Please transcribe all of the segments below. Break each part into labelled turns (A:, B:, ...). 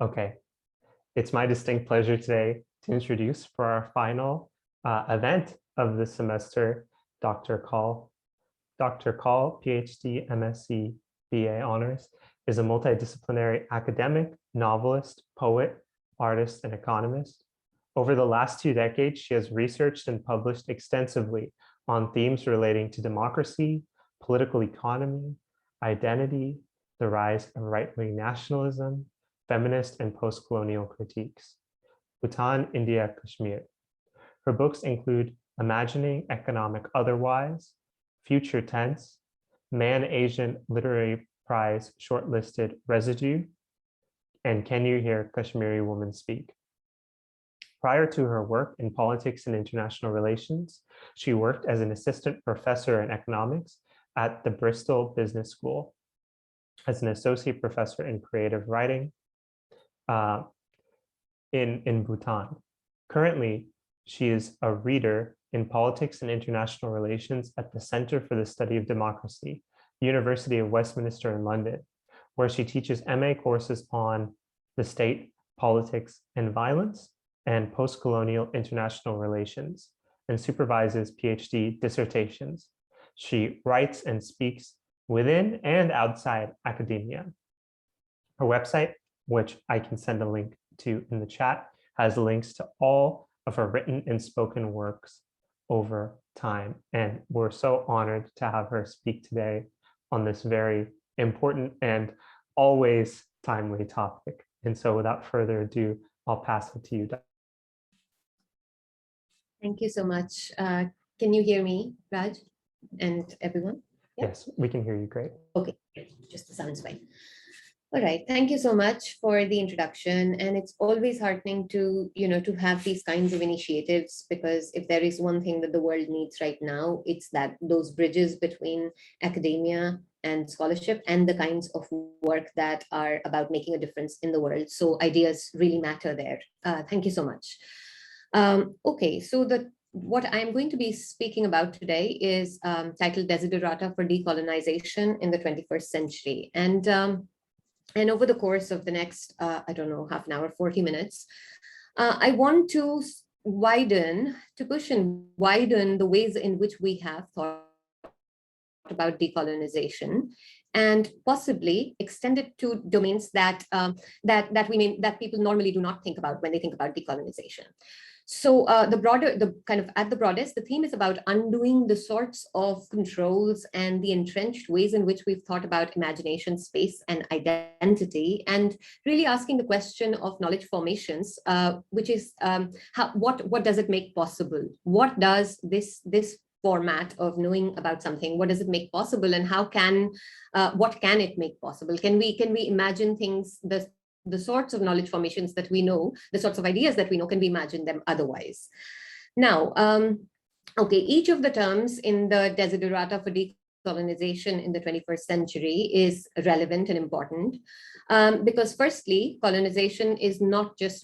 A: Okay, it's my distinct pleasure today to introduce for our final event of the semester, Dr. Kaul. Dr. Kaul, PhD, MSc, BA honors, is a multidisciplinary academic, novelist, poet, artist, and economist. Over the last 2 decades, she has researched and published extensively on themes relating to democracy, political economy, identity, the rise of right-wing nationalism, feminist and post-colonial critiques. Bhutan, India, Kashmir. Her books include Imagining Economic Otherwise, Future Tense, Man Asian Literary Prize Shortlisted Residue, and Can You Hear Kashmiri Woman Speak? Prior to her work in politics and international relations, she worked as an assistant professor in economics at the Bristol Business School, as an associate professor in creative writing in Bhutan. Currently, she is a reader in politics and international relations at the Center for the Study of Democracy, University of Westminster in London, where she teaches MA courses on the state, politics, and violence, and post-colonial international relations, and supervises PhD dissertations. She writes and speaks within and outside academia. Her website, which I can send a link to in the chat, has links to all of her written and spoken works over time. And we're so honored to have her speak today on this very important and always timely topic. And so without further ado, I'll pass it to you, Dr.
B: Thank you so much. Can you hear me, Raj, and everyone?
A: Yeah. Yes, we can hear you great.
B: Okay, just the sound's fine. All right, thank you so much for the introduction. And it's always heartening to, to have these kinds of initiatives, because if there is one thing that the world needs right now, it's that those bridges between academia and scholarship and the kinds of work that are about making a difference in the world. So ideas really matter there. Thank you so much. Okay, so what I'm going to be speaking about today is titled Desiderata for Decolonization in the 21st Century. And over the course of the next, I don't know, half an hour, 40 minutes, I want to push and widen the ways in which we have thought about decolonization, and possibly extend it to domains that people normally do not think about when they think about decolonization. So at the broadest, the theme is about undoing the sorts of controls and the entrenched ways in which we've thought about imagination, space, and identity, and really asking the question of knowledge formations, which is what does it make possible? What does this format of knowing about something, what does it make possible, and what can it make possible? Can we imagine things, the sorts of knowledge formations that we know, the sorts of ideas that we know, can we imagine them otherwise? Now, okay, each of the terms in the Desiderata for Decolonization in the 21st century is relevant and important, because firstly, colonization is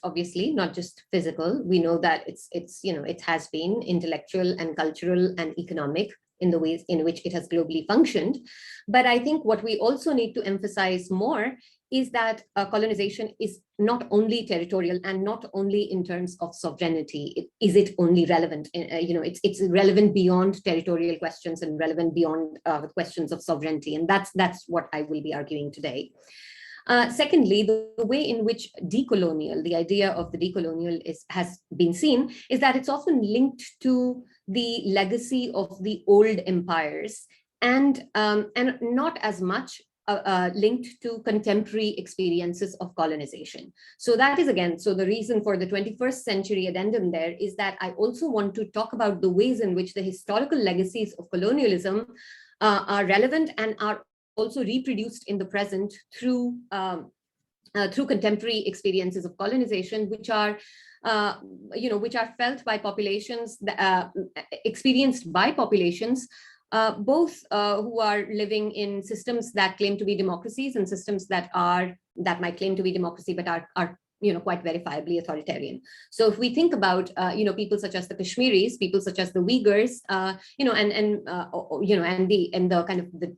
B: obviously not just physical. We know that it has been intellectual and cultural and economic in the ways in which it has globally functioned. But I think what we also need to emphasize more is that colonization is not only territorial and not only in terms of sovereignty. Is it only relevant? It's relevant beyond territorial questions and relevant beyond questions of sovereignty. And that's what I will be arguing today. Secondly, the way in which decolonial, the idea of the decolonial has been seen, is that it's often linked to the legacy of the old empires and not as much linked to contemporary experiences of colonization. So that is, again, so the reason for the 21st century addendum there is that I also want to talk about the ways in which the historical legacies of colonialism are relevant and are also reproduced in the present through contemporary experiences of colonization, which are felt by populations, experienced by populations, both who are living in systems that claim to be democracies and systems that might claim to be democracy but are quite verifiably authoritarian. So if we think about people such as the Kashmiris, people such as the Uyghurs, and the kind of the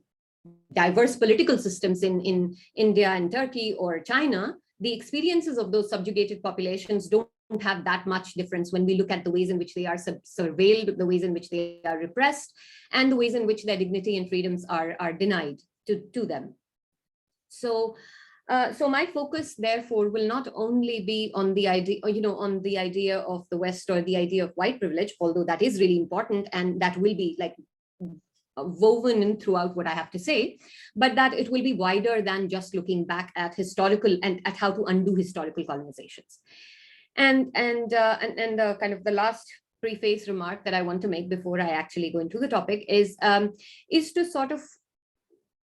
B: diverse political systems in India and Turkey or China, the experiences of those subjugated populations don't have that much difference when we look at the ways in which they are surveilled, the ways in which they are repressed, and the ways in which their dignity and freedoms are denied to them. So so my focus, therefore, will not only be on the idea, on the idea of the West or the idea of white privilege, although that is really important and that will be like woven in throughout what I have to say, but that it will be wider than just looking back at historical and at how to undo historical colonizations. And kind of the last preface remark that I want to make before I actually go into the topic is to sort of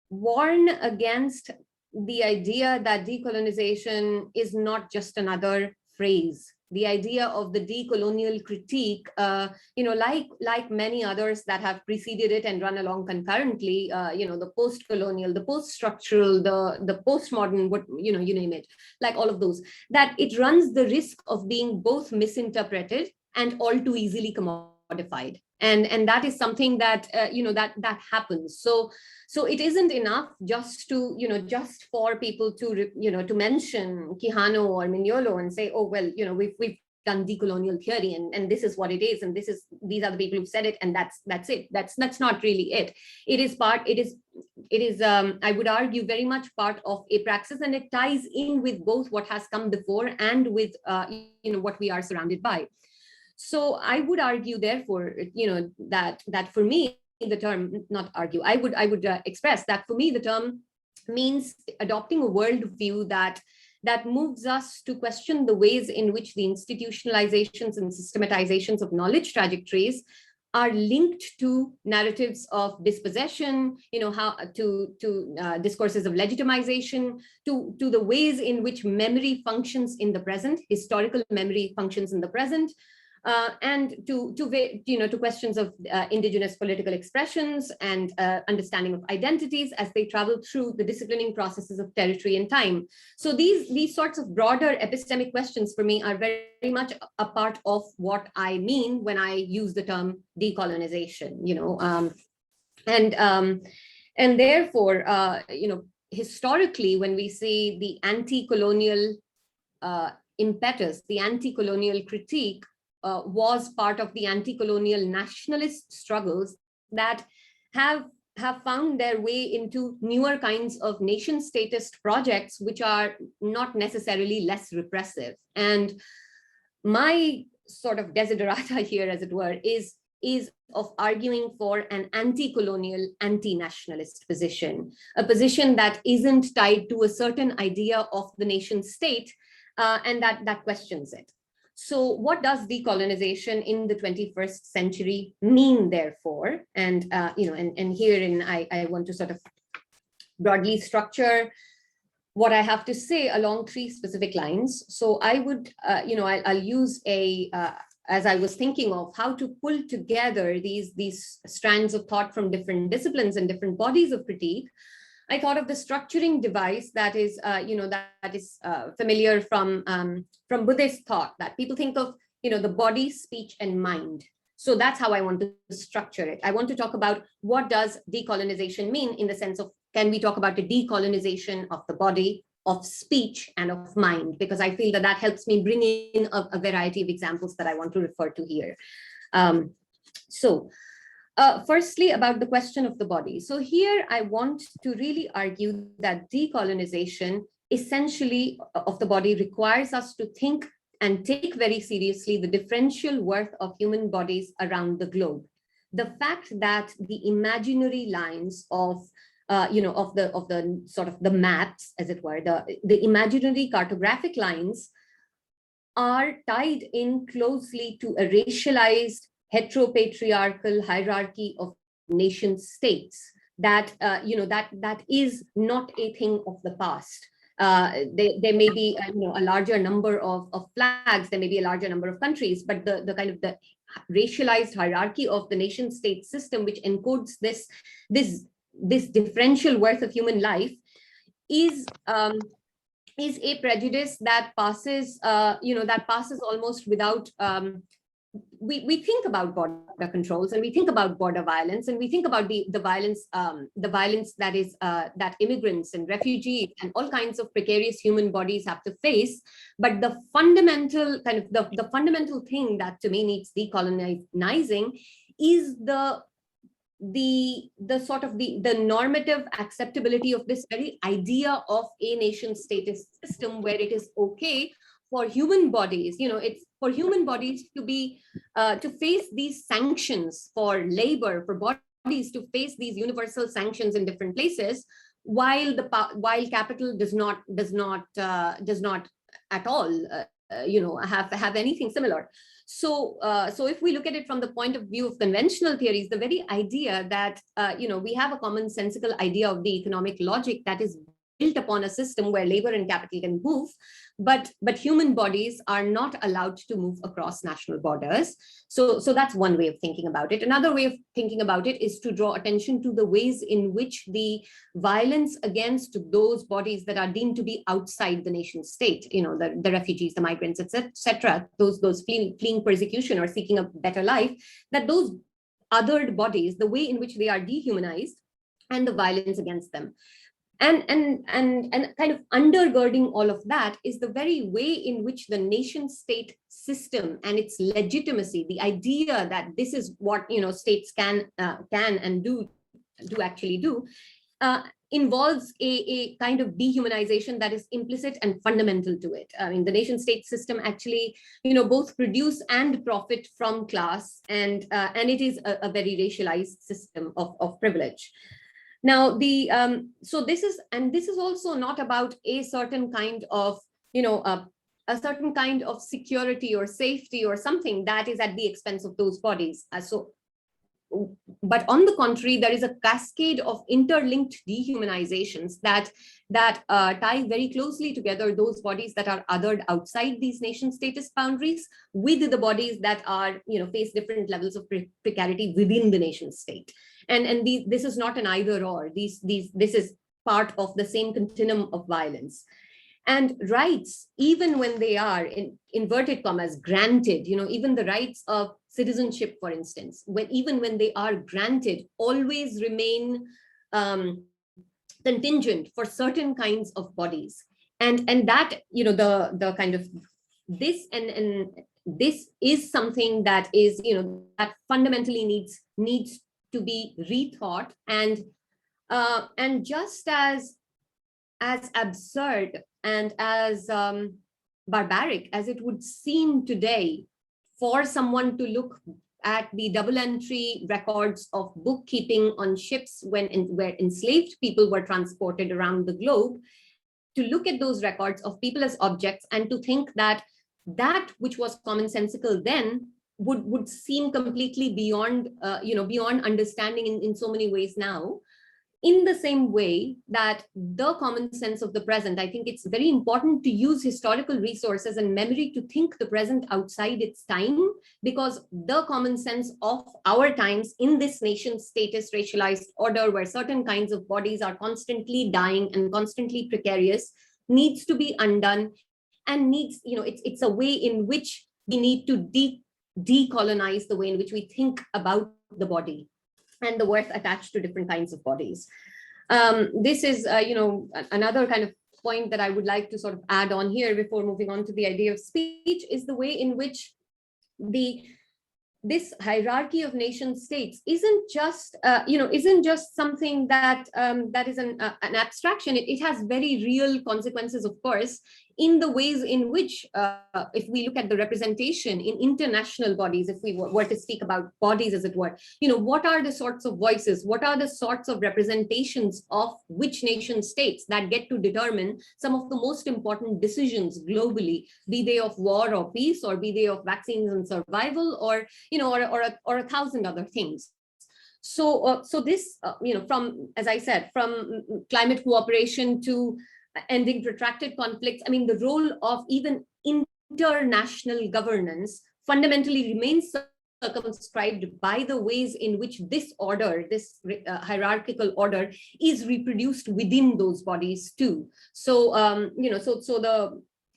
B: warn against the idea that decolonization is not just another phrase. The idea of the decolonial critique, like many others that have preceded it and run along concurrently, the post-colonial, the post-structural, the postmodern, what you name it, like all of those, that it runs the risk of being both misinterpreted and all too easily commodified. And that is something that that happens. So it isn't enough just to just for people to to mention Quijano or Mignolo and say, oh well, we've done decolonial theory and this is what it is, and these are the people who've said it, and that's it. That's not really it. It is I would argue very much part of a praxis, and it ties in with both what has come before and with what we are surrounded by. So I would argue, therefore, that for me, the term, not argue, I would express that for me, the term means adopting a worldview that moves us to question the ways in which the institutionalizations and systematizations of knowledge trajectories are linked to narratives of dispossession, how to discourses of legitimization, to the ways in which memory functions in the present, historical memory functions in the present, and to questions of indigenous political expressions and understanding of identities as they travel through the disciplining processes of territory and time. So these sorts of broader epistemic questions for me are very much a part of what I mean when I use the term decolonization. And therefore, historically, when we see the anti-colonial impetus, the anti-colonial critique, was part of the anti-colonial nationalist struggles that have found their way into newer kinds of nation statist projects, which are not necessarily less repressive. And my sort of desiderata here, as it were, is of arguing for an anti-colonial, anti-nationalist position, a position that isn't tied to a certain idea of the nation state, and that questions it. So what does decolonization in the 21st century mean, therefore? And, and herein I want to sort of broadly structure what I have to say along three specific lines. So I would, I'll use as I was thinking of how to pull together these strands of thought from different disciplines and different bodies of critique, I thought of the structuring device that is, that is familiar from Buddhist thought, that people think of, the body, speech, and mind. So that's how I want to structure it. I want to talk about what does decolonization mean in the sense of, can we talk about the decolonization of the body, of speech, and of mind? Because I feel that helps me bring in a variety of examples that I want to refer to here. Firstly, about the question of the body. So here I want to really argue that decolonization essentially of the body requires us to think and take very seriously the differential worth of human bodies around the globe. The fact that the imaginary lines of the sort of the maps, as it were, the imaginary cartographic lines are tied in closely to a racialized heteropatriarchal hierarchy of nation states that that is not a thing of the past. There may be a larger number of flags, there may be a larger number of countries, but the kind of the racialized hierarchy of the nation state system, which encodes this differential worth of human life, is a prejudice that passes almost without we think about border controls, and we think about border violence, and we think about the violence that is that immigrants and refugees and all kinds of precarious human bodies have to face. But the fundamental the fundamental thing that to me needs decolonizing is the sort of the normative acceptability of this very idea of a nation status system, where it is okay for human bodies, it's for human bodies to be to face these sanctions, for labor, for bodies to face these universal sanctions in different places, while capital does not at all have anything similar. So if we look at it from the point of view of conventional theories, the very idea that we have a commonsensical idea of the economic logic that is built upon a system where labor and capital can move, but human bodies are not allowed to move across national borders. So that's one way of thinking about it. Another way of thinking about it is to draw attention to the ways in which the violence against those bodies that are deemed to be outside the nation state, the refugees, the migrants, etc., those fleeing persecution or seeking a better life, that those othered bodies, the way in which they are dehumanized and the violence against them. And kind of undergirding all of that is the very way in which the nation state system and its legitimacy, the idea that this is what states can and do actually do, involves a kind of dehumanization that is implicit and fundamental to it. I mean, the nation state system actually both produce and profit from class, and it is a very racialized system of privilege. Now, so this is also not about a certain kind of a certain kind of security or safety or something that is at the expense of those bodies. But on the contrary, there is a cascade of interlinked dehumanizations that tie very closely together those bodies that are othered outside these nation status boundaries with the bodies that are face different levels of precarity within the nation state. And this is not an either or. This is part of the same continuum of violence. And rights, even when they are in inverted commas granted, even the rights of citizenship, for instance, even when they are granted, always remain contingent for certain kinds of bodies. And that the kind of this and this is something that is that fundamentally needs to be rethought, and just as absurd and as barbaric as it would seem today for someone to look at the double entry records of bookkeeping on ships where enslaved people were transported around the globe, to look at those records of people as objects and to think that which was commonsensical then would seem completely beyond beyond understanding in so many ways now. In the same way that the common sense of the present, I think it's very important to use historical resources and memory to think the present outside its time, because the common sense of our times in this nation status racialized order, where certain kinds of bodies are constantly dying and constantly precarious, needs to be undone, and needs, it's a way in which we need to decolonize the way in which we think about the body and the worth attached to different kinds of bodies. This is, another kind of point that I would like to sort of add on here before moving on to the idea of speech, is the way in which this hierarchy of nation states isn't just something that that is an abstraction. It has very real consequences, of course, in the ways in which, if we look at the representation in international bodies, if we were to speak about bodies, as it were, what are the sorts of voices, what are the sorts of representations of which nation states that get to determine some of the most important decisions globally, be they of war or peace, or be they of vaccines and survival, or or a thousand other things. So this, from, as I said, from climate cooperation to ending protracted conflicts, I mean, the role of even international governance fundamentally remains circumscribed by the ways in which this order, this hierarchical order, is reproduced within those bodies too. So,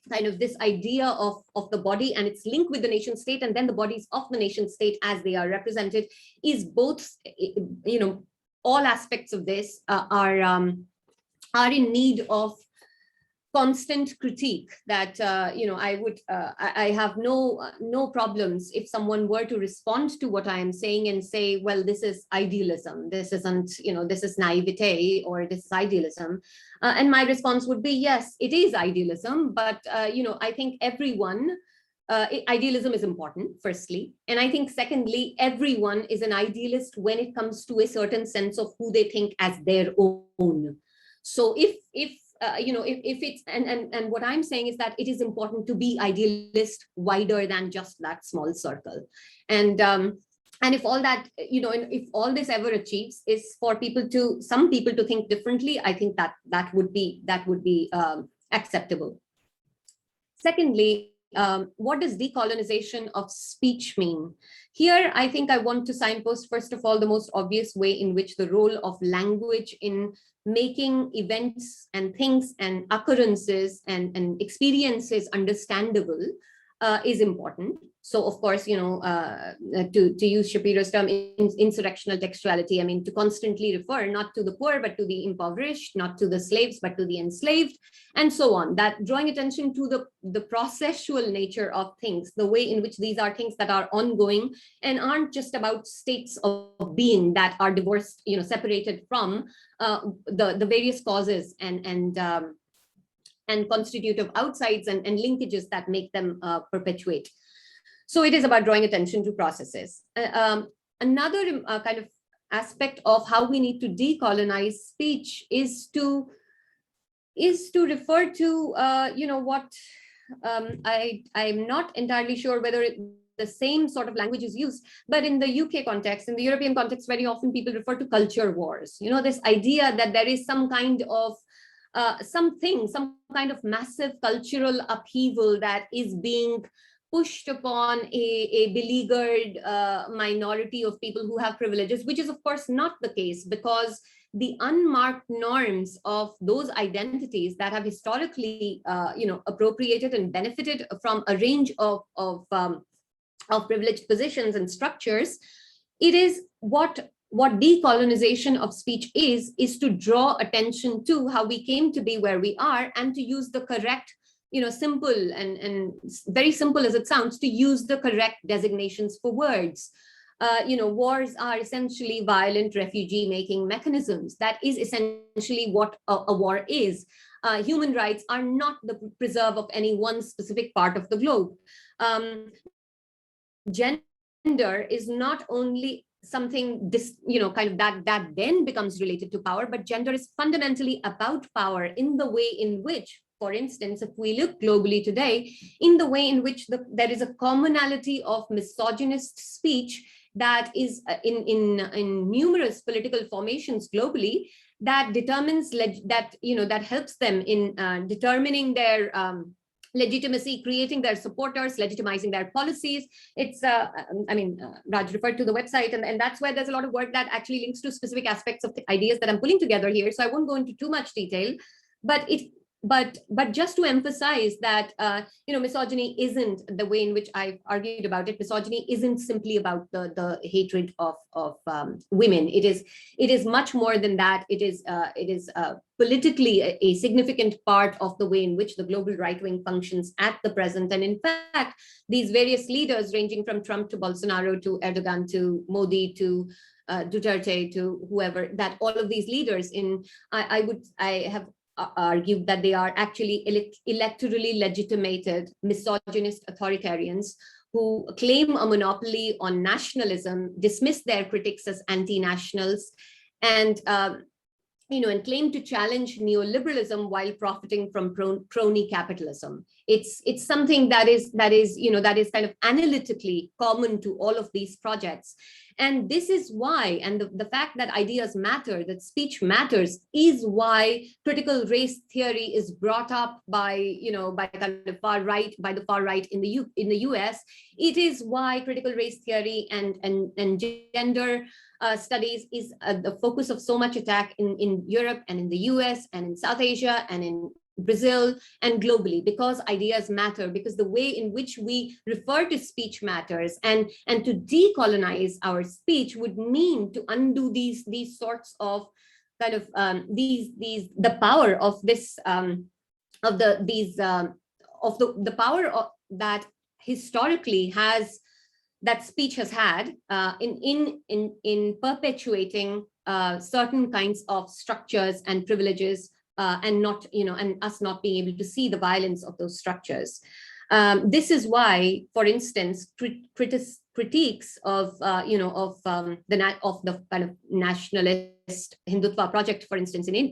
B: kind of this idea of the body and its link with the nation state, and then the bodies of the nation state as they are represented, is both, all aspects of this are in need of constant critique. That I have no problems if someone were to respond to what I am saying and say, well, this is idealism, this isn't, this is naivete, or this is idealism, and my response would be, yes, it is idealism, but I think everyone, idealism is important, firstly, and I think secondly, everyone is an idealist when it comes to a certain sense of who they think as their own. So if it's, and what I'm saying is that it is important to be idealist wider than just that small circle. And if all that, if all this ever achieves is for some people to think differently, I think that would be acceptable. Secondly, what does decolonization of speech mean? Here, I think I want to signpost, first of all, the most obvious way in which the role of language in making events and things and occurrences and experiences understandable is important. So, of course, to use Shapiro's term, insurrectional textuality, I mean, to constantly refer not to the poor, but to the impoverished, not to the slaves, but to the enslaved, and so on. That drawing attention to the processual nature of things, the way in which these are things that are ongoing and aren't just about states of being that are divorced, separated from the various causes and constitutive outsides and linkages that make them perpetuate. So it is about drawing attention to processes. Another kind of aspect of how we need to decolonize speech is to refer to, what I'm not entirely sure whether the same sort of language is used, but in the UK context, in the European context, very often people refer to culture wars. This idea that there is some kind of some kind of massive cultural upheaval that is being pushed upon a beleaguered minority of people who have privileges, which is of course not the case, because the unmarked norms of those identities that have historically appropriated and benefited from a range of privileged positions and structures, it is what decolonization of speech is to draw attention to how we came to be where we are, and to use the correct, simple and very simple as it sounds, to use the correct designations for words. Wars are essentially violent refugee-making mechanisms. That is essentially what a war is. Human rights are not the preserve of any one specific part of the globe. Gender is not only something that then becomes related to power, but gender is fundamentally about power in the way in which, for instance, if we look globally today, in the way in which there is a commonality of misogynist speech that is in numerous political formations globally, that determines that helps them in determining their legitimacy, creating their supporters, legitimizing their policies. It's, Raj referred to the website, and that's where there's a lot of work that actually links to specific aspects of the ideas that I'm pulling together here. So I won't go into too much detail, but just to emphasize that, misogyny isn't the way in which I've argued about it. Misogyny isn't simply about the hatred of women. It is much more than that. It is politically a significant part of the way in which the global right wing functions at the present. And in fact, these various leaders, ranging from Trump to Bolsonaro to Erdogan to Modi to Duterte to whoever, that all of these leaders I have argued that they are actually electorally legitimated misogynist authoritarians who claim a monopoly on nationalism, dismiss their critics as anti-nationals, and claim to challenge neoliberalism while profiting from crony capitalism. It's something that is kind of analytically common to all of these projects. And this is why, and the fact that ideas matter, that speech matters, is why critical race theory is brought up by the far right in the US. It is why critical race theory and gender studies is the focus of so much attack in Europe and in the US and in South Asia and in Brazil, and globally, because ideas matter, because the way in which we refer to speech matters, and to decolonize our speech would mean to undo these sorts of kind of the power of this of the power that historically has that speech has had in perpetuating certain kinds of structures and privileges, and not, and us not being able to see the violence of those structures. This is why, for instance, critiques of the kind of nationalist Hindutva project, for instance, in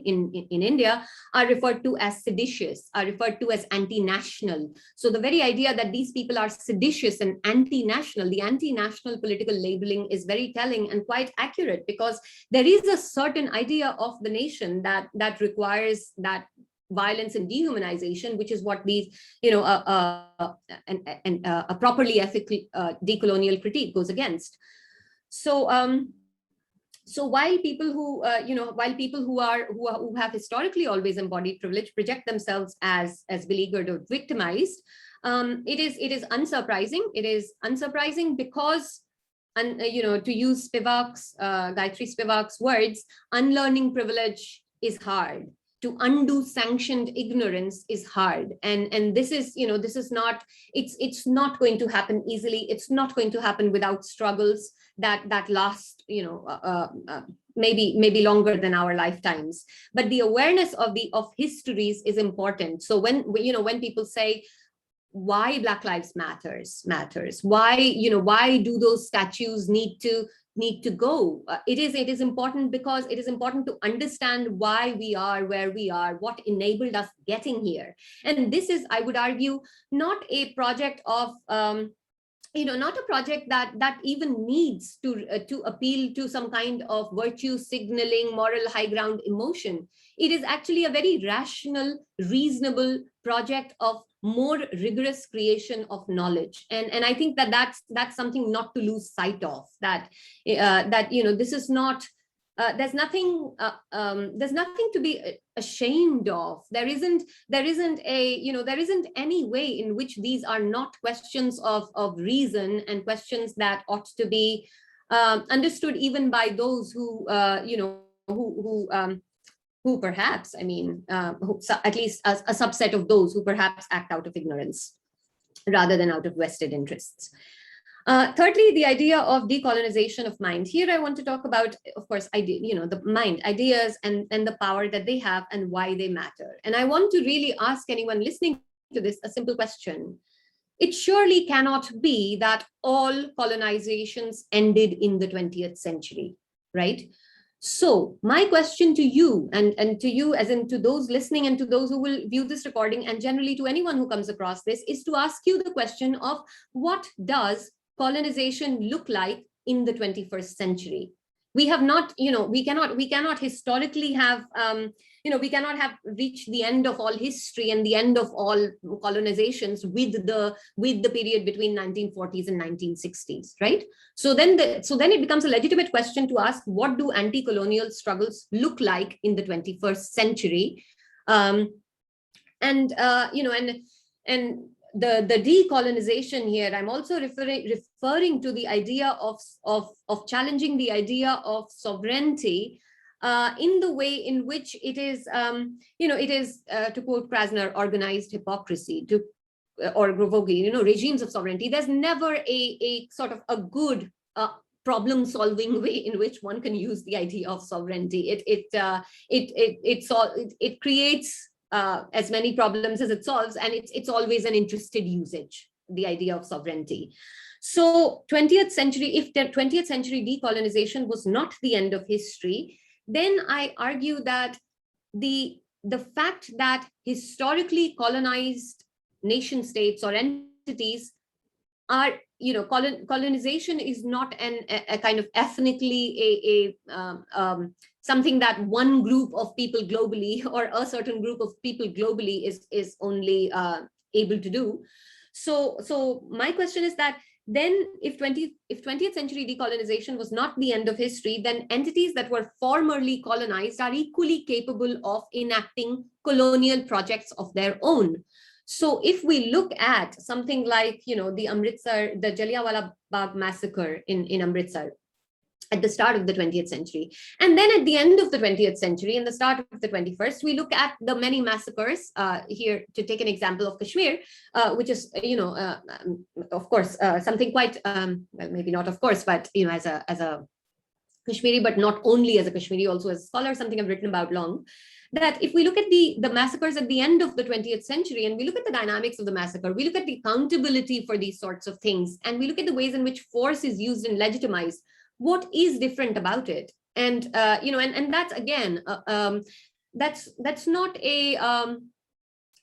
B: India, are referred to as seditious, are referred to as anti-national. So the very idea that these people are seditious and anti-national, the anti-national political labeling is very telling and quite accurate, because there is a certain idea of the nation that requires that violence and dehumanization, which is what these, a properly ethical decolonial critique goes against. So while people who who have historically always embodied privilege project themselves as beleaguered or victimized, it is unsurprising. It is unsurprising because, and to use Gayatri Spivak's words, unlearning privilege is hard. To undo sanctioned ignorance is hard, and this is this is not, it's not going to happen easily. It's not going to happen without struggles that last maybe longer than our lifetimes. But the awareness of histories is important. So when people say why Black Lives matters, why do those statues need to go, it is important because it is important to understand why we are where we are, what enabled us getting here. And this is, I would argue, not a project of not a project that even needs to appeal to some kind of virtue signaling, moral high ground emotion. It is actually a very rational, reasonable project of more rigorous creation of knowledge, and I think that's something not to lose sight of. That this is not. There's nothing to be ashamed of. There isn't any way in which these are not questions of reason, and questions that ought to be understood even by those who who perhaps, at least a subset of those who perhaps act out of ignorance rather than out of vested interests. Thirdly, the idea of decolonization of mind. Here, I want to talk about, of course, the mind, ideas, and the power that they have and why they matter. And I want to really ask anyone listening to this a simple question. It surely cannot be that all colonizations ended in the 20th century, right? So my question to you, and to you as in to those listening and to those who will view this recording, and generally to anyone who comes across this, is to ask you the question of what does colonization look like in the 21st century? We have not, we cannot historically have, we cannot have reached the end of all history and the end of all colonizations with the period between 1940s and 1960s, right? So then it becomes a legitimate question to ask, what do anti-colonial struggles look like in the 21st century? The decolonization here, I'm also referring to the idea of challenging the idea of sovereignty in the way in which it is, to quote Krasner, organized hypocrisy, or Grovogi, regimes of sovereignty. There's never a sort of a good problem-solving way in which one can use the idea of sovereignty. It creates as many problems as it solves, and it's always an interested usage, the idea of sovereignty. So 20th century, if the 20th century decolonization was not the end of history, then I argue that the fact that historically colonized nation states or entities are, colonization is not a kind of ethnically something that one group of people globally or a certain group of people globally is only able to do. So my question is that then if 20th century decolonization was not the end of history, then entities that were formerly colonized are equally capable of enacting colonial projects of their own. So if we look at something like, the Jallianwala Bagh massacre in Amritsar, at the start of the 20th century. And then at the end of the 20th century and the start of the 21st, we look at the many massacres here to take an example of Kashmir, which is, of course, something quite, well, maybe not of course, but, as a Kashmiri, but not only as a Kashmiri, also as a scholar, something I've written about long, that if we look at the massacres at the end of the 20th century and we look at the dynamics of the massacre, we look at the accountability for these sorts of things, and we look at the ways in which force is used and legitimized, what is different about it? And and that's again, that's not a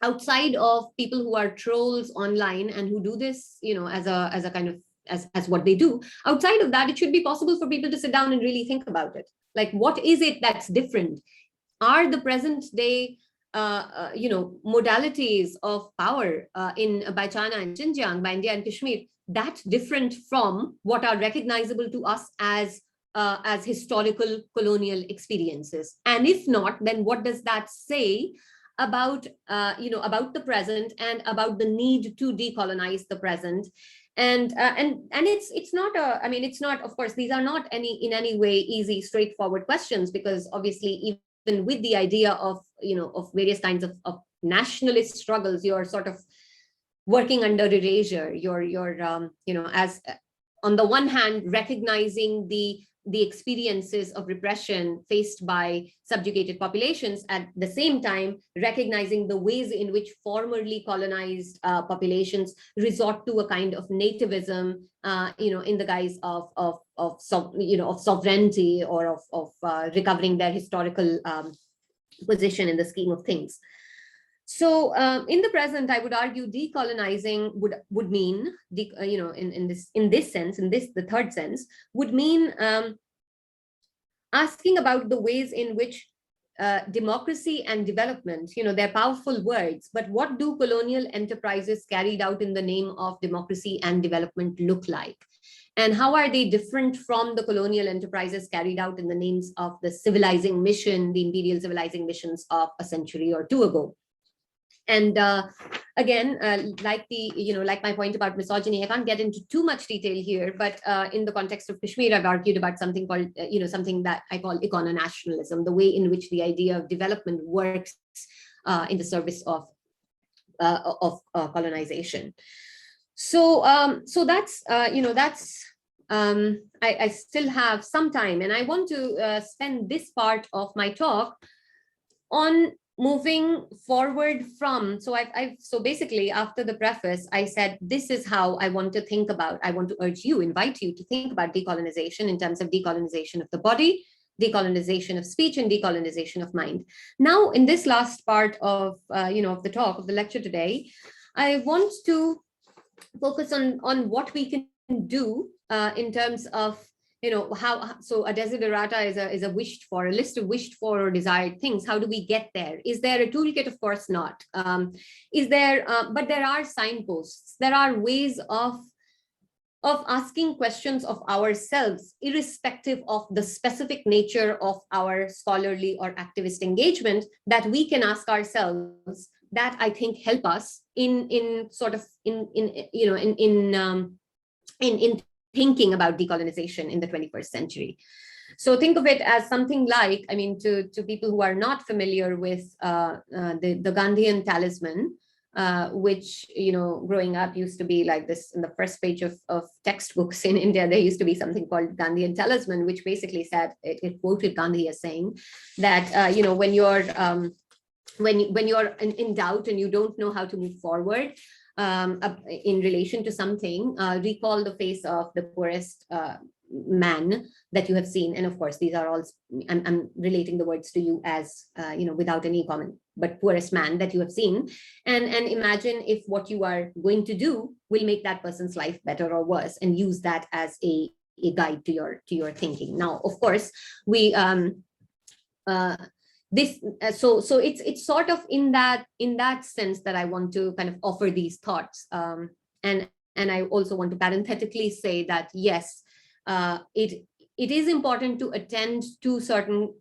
B: outside of people who are trolls online and who do this, as a kind of as what they do. Outside of that, it should be possible for people to sit down and really think about it. Like, what is it that's different? Are the present day modalities of power by China and Xinjiang, by India and Kashmir, that different from what are recognizable to us as historical colonial experiences? And if not, then what does that say about about the present and about the need to decolonize the present? And it's not it's not, of course, these are not in any way easy, straightforward questions, because obviously even with the idea of of various kinds of nationalist struggles, you're sort of working under erasure. You're as on the one hand recognizing the experiences of repression faced by subjugated populations, at the same time recognizing the ways in which formerly colonized populations resort to a kind of nativism, in the guise of sovereignty or of recovering their historical position in the scheme of things. So in the present, I would argue decolonizing would mean, in this sense, the third sense, would mean asking about the ways in which democracy and development, they're powerful words, but what do colonial enterprises carried out in the name of democracy and development look like? And how are they different from the colonial enterprises carried out in the names of the civilizing mission, the imperial civilizing missions of a century or two ago? And again, like my point about misogyny, I can't get into too much detail here, but in the context of Kashmir, I've argued about something called, something that I call Econo nationalism, the way in which the idea of development works in the service of colonization. So that's I still have some time, and I want to spend this part of my talk on moving forward from, so basically after the preface, I said, this is how I want to think about, I want to invite you to think about decolonization in terms of decolonization of the body, decolonization of speech, and decolonization of mind. Now, in this last part of, of the talk, of the lecture today, I want to focus on what we can do in terms of, how, so a desiderata is a wished for, a list of wished for or desired things. How do we get there? Is there a toolkit? Of course not. Is there, but there are signposts. There are ways of asking questions of ourselves, irrespective of the specific nature of our scholarly or activist engagement, that we can ask ourselves, that I think help us in thinking about decolonization in the 21st century. So think of it as something like, I mean, to people who are not familiar with the Gandhian talisman, which, growing up used to be like this. In the first page of textbooks in India, there used to be something called Gandhian talisman, which basically said, it quoted Gandhi as saying that, when you're when you're in doubt and you don't know how to move forward in relation to something, recall the face of the poorest man that you have seen. And of course, these are all, I'm relating the words to you as, without any comment, but poorest man that you have seen. And imagine if what you are going to do will make that person's life better or worse, and use that as a guide to your thinking. Now, of course, we, so it's sort of in that sense that I want to kind of offer these thoughts, and And I also want to parenthetically say that, yes, it is important to attend to certain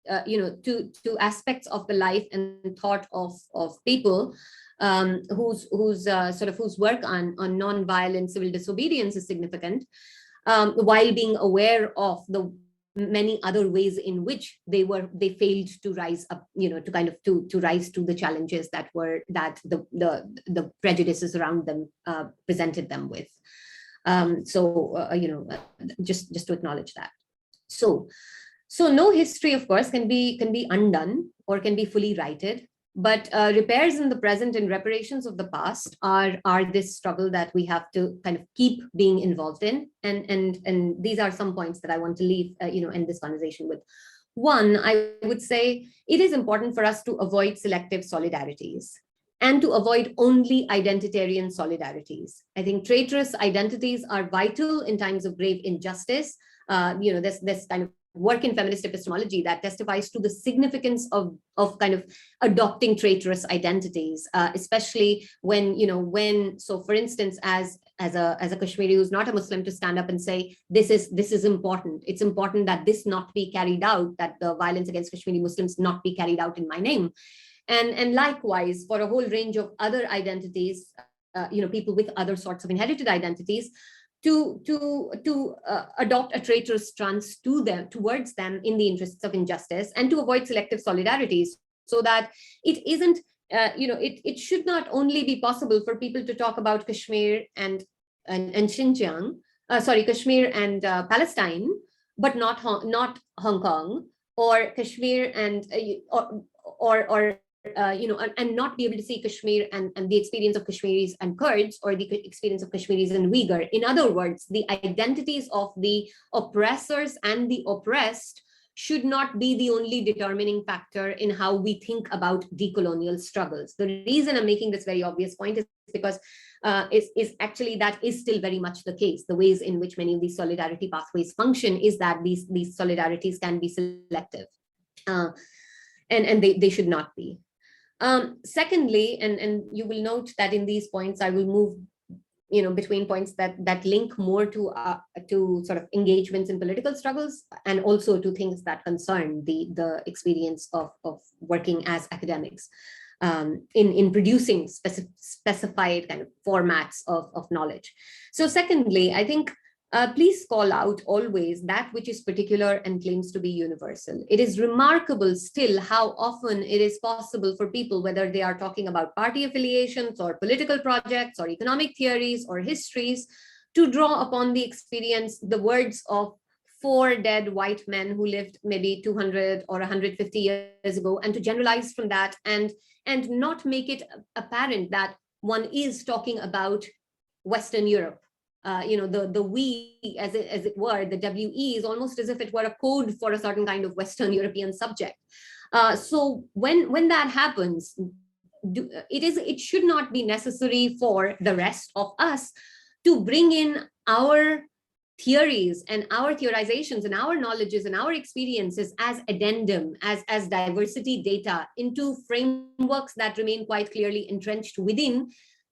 B: to aspects of the life and thought of people whose work on non-violent civil disobedience is significant, while being aware of the many other ways in which they failed to rise up, to rise to the challenges that the prejudices around them presented them with. Just to acknowledge that. So no history, of course, can be undone or can be fully righted, but repairs in the present and reparations of the past are this struggle that we have to kind of keep being involved in. And these are some points that I want to leave, end this conversation with. One, I would say it is important for us to avoid selective solidarities and to avoid only identitarian solidarities. I think traitorous identities are vital in times of grave injustice. This kind of work in feminist epistemology that testifies to the significance of kind of adopting traitorous identities, especially when, so for instance, as a Kashmiri who's not a Muslim, to stand up and say, this is important. It's important that this not be carried out, that the violence against Kashmiri Muslims not be carried out in my name. And likewise, for a whole range of other identities, people with other sorts of inherited identities, to adopt a traitorous stance towards them in the interests of injustice, and to avoid selective solidarities, so that it isn't, it should not only be possible for people to talk about Kashmir and Xinjiang, Kashmir and Palestine, but not Hong Kong, or Kashmir and and not be able to see Kashmir and the experience of Kashmiris and Kurds, or the experience of Kashmiris and Uyghur. In other words, the identities of the oppressors and the oppressed should not be the only determining factor in how we think about decolonial struggles. The reason I'm making this very obvious point is because is actually that is still very much the case. The ways in which many of these solidarity pathways function is that these solidarities can be selective, and they should not be. Secondly, and you will note that in these points, I will move, between points that link more to sort of engagements in political struggles, and also to things that concern the experience of working as academics in producing specified kind of formats of knowledge. So secondly, I think please call out always that which is particular and claims to be universal. It is remarkable still how often it is possible for people, whether they are talking about party affiliations or political projects or economic theories or histories, to draw upon the experience, the words of 4 dead white men who lived maybe 200 or 150 years ago, and to generalize from that and not make it apparent that one is talking about Western Europe. The we, as it were, the WE is almost as if it were a code for a certain kind of Western European subject. So when that happens, it should not be necessary for the rest of us to bring in our theories and our theorizations and our knowledges and our experiences as addendum, as diversity data into frameworks that remain quite clearly entrenched within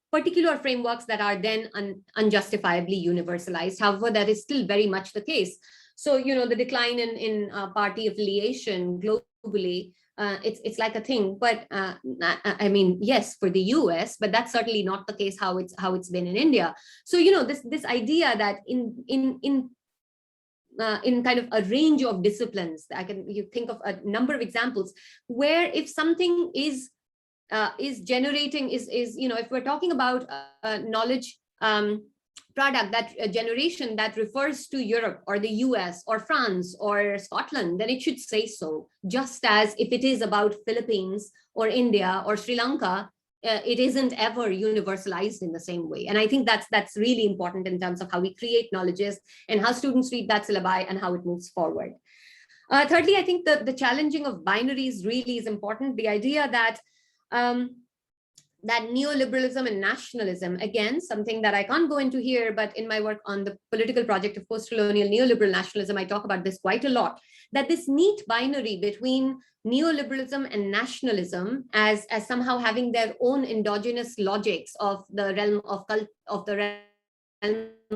B: particular frameworks that are then unjustifiably universalized. However, that is still very much the case. So, the decline in party affiliation globally, it's like a thing. But I mean, yes, for the US, but that's certainly not the case how it's been in India. So, this idea that in kind of a range of disciplines, you think of a number of examples where if something is generating, if we're talking about a knowledge product, that a generation that refers to Europe or the US or France or Scotland, then it should say so. Just as if it is about Philippines or India or Sri Lanka, it isn't ever universalized in the same way. And I think that's really important in terms of how we create knowledges and how students read that syllabi and how it moves forward. Thirdly, I think the challenging of binaries really is important. The idea that that neoliberalism and nationalism, again, something that I can't go into here, but in my work on the political project of post-colonial neoliberal nationalism, I talk about this quite a lot, that this neat binary between neoliberalism and nationalism as somehow having their own endogenous logics of the realm of the realm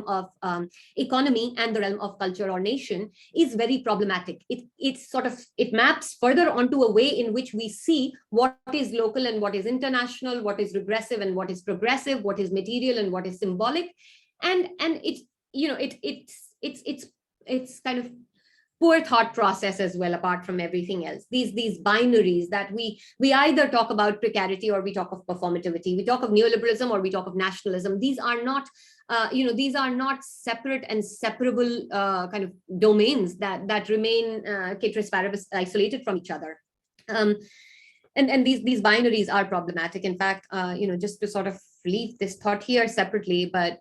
B: of economy and the realm of culture or nation is very problematic. It maps further onto a way in which we see what is local and what is international, what is regressive and what is progressive, what is material and what is symbolic, and it's it's kind of poor thought process as well, apart from everything else. These binaries that we either talk about precarity or we talk of performativity, we talk of neoliberalism or we talk of nationalism. These are not these are not separate and separable kind of domains that remain ceteris paribus isolated from each other. And these binaries are problematic. In fact, just to sort of leave this thought here separately, but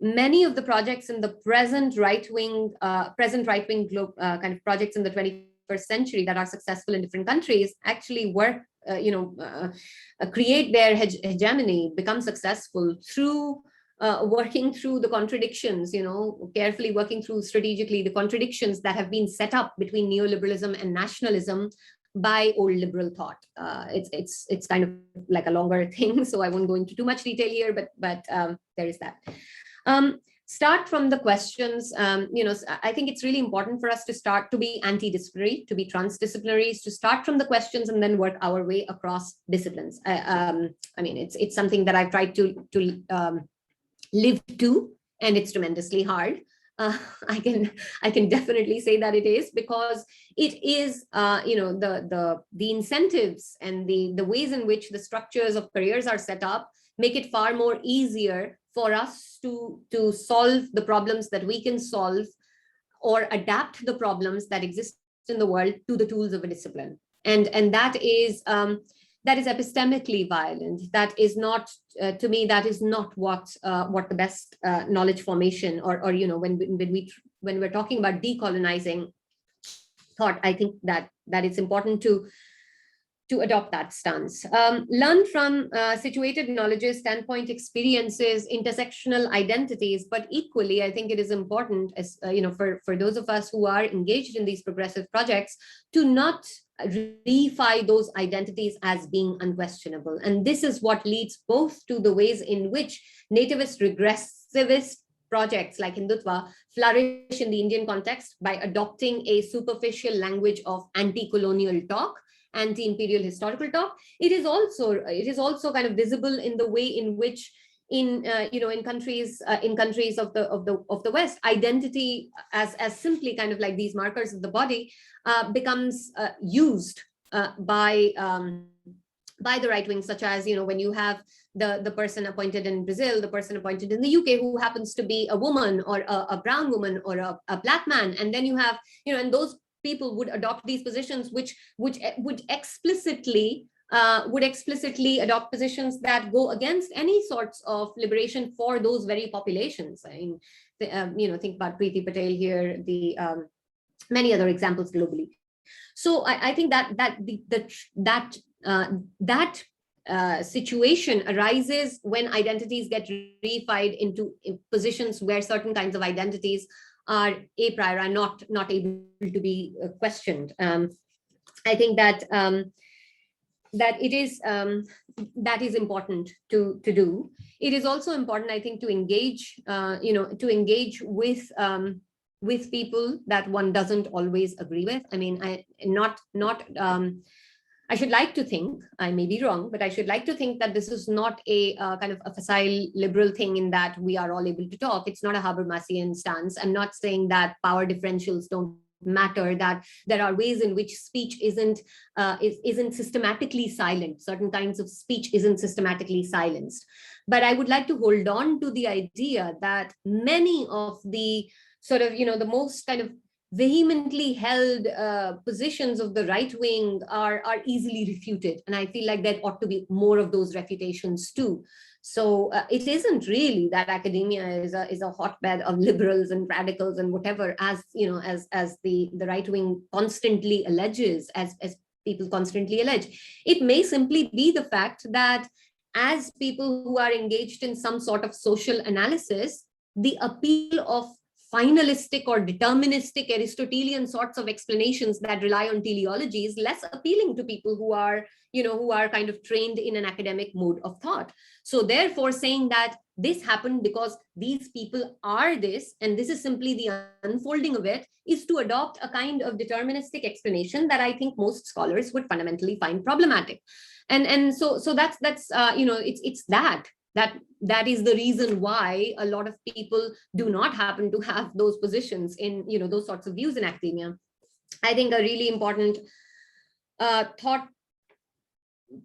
B: many of the projects in the present right-wing kind of projects in the 21st century that are successful in different countries actually work, create their hegemony, become successful through working through the contradictions, carefully working through strategically the contradictions that have been set up between neoliberalism and nationalism by old liberal thought. It's kind of like a longer thing, so I won't go into too much detail here, but there is that. Start from the questions. I think it's really important for us to start to be anti-disciplinary, to be transdisciplinary, to start from the questions and then work our way across disciplines. I mean, it's something that I've tried to live to, and it's tremendously hard. I can definitely say that it is, because it is the incentives and the ways in which the structures of careers are set up make it far more easier for us to solve the problems that we can solve or adapt the problems that exist in the world to the tools of a discipline. And that is epistemically violent. That is not, to me, that is not what the best knowledge formation or when we're talking about decolonizing thought, I think that it's important to adopt that stance. Learn from situated knowledges, standpoint, experiences, intersectional identities, but equally, I think it is important, as for those of us who are engaged in these progressive projects, to not reify those identities as being unquestionable. And this is what leads both to the ways in which nativist, regressivist projects like Hindutva flourish in the Indian context by adopting a superficial language of anti-colonial talk, anti-imperial historical talk. It is also kind of visible in the way in which in countries of the West, identity as simply kind of like these markers of the body becomes used by the right wing, such as when you have the person appointed in Brazil, the person appointed in the UK who happens to be a woman or a brown woman or a black man, and then you have and those people would adopt these positions which would explicitly adopt positions that go against any sorts of liberation for those very populations. I mean, think about Preeti Patel here, the many other examples globally. So I think that situation arises when identities get reified into positions where certain kinds of identities are a priori, are not able to be questioned. I think that it is that is important to do. It is also important, I think, to engage with people that one doesn't always agree with. I mean, I should like to think, I may be wrong, but I should like to think that this is not a kind of a facile liberal thing in that we are all able to talk. It's not a Habermasian stance. I'm not saying that power differentials don't matter, that there are ways in which speech isn't systematically silent. Certain kinds of speech isn't systematically silenced. But I would like to hold on to the idea that many of the sort of, the most kind of vehemently held positions of the right wing are easily refuted. And I feel like there ought to be more of those refutations too. So it isn't really that academia is a hotbed of liberals and radicals and whatever, as the right wing constantly alleges, as people constantly allege. It may simply be the fact that as people who are engaged in some sort of social analysis, the appeal of finalistic or deterministic Aristotelian sorts of explanations that rely on teleology is less appealing to people who are, who are kind of trained in an academic mode of thought. So therefore, saying that this happened because these people are this, and this is simply the unfolding of it, is to adopt a kind of deterministic explanation that I think most scholars would fundamentally find problematic. And so that's it's that is the reason why a lot of people do not happen to have those positions in, those sorts of views in academia. I think a really important thought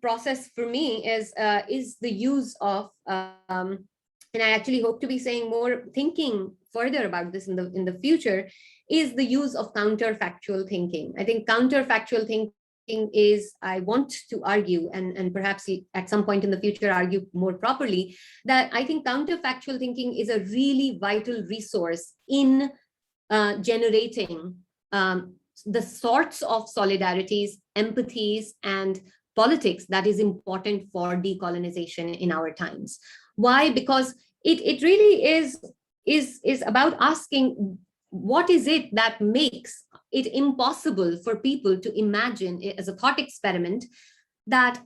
B: process for me is the use of and I actually hope to be saying more, thinking further about this in the future, is the use of counterfactual thinking. I think counterfactual thinking is, I want to argue, and perhaps at some point in the future argue more properly, that I think counterfactual thinking is a really vital resource in generating the sorts of solidarities, empathies, and politics that is important for decolonization in our times. Why? Because it really is about asking, what is it that makes it impossible for people to imagine, as a thought experiment, that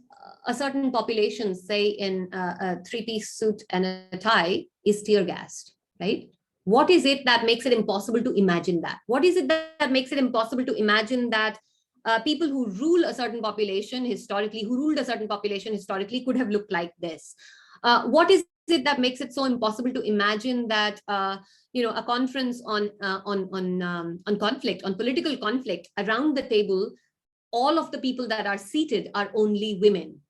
B: a certain population, say in a three-piece suit and a tie, is tear gassed, right? What is it that makes it impossible to imagine that? What is it that makes it impossible to imagine that people who rule a certain population historically, could have looked like this? What is it that makes it so impossible to imagine that a conference on conflict, on political conflict, around the table, all of the people that are seated are only women?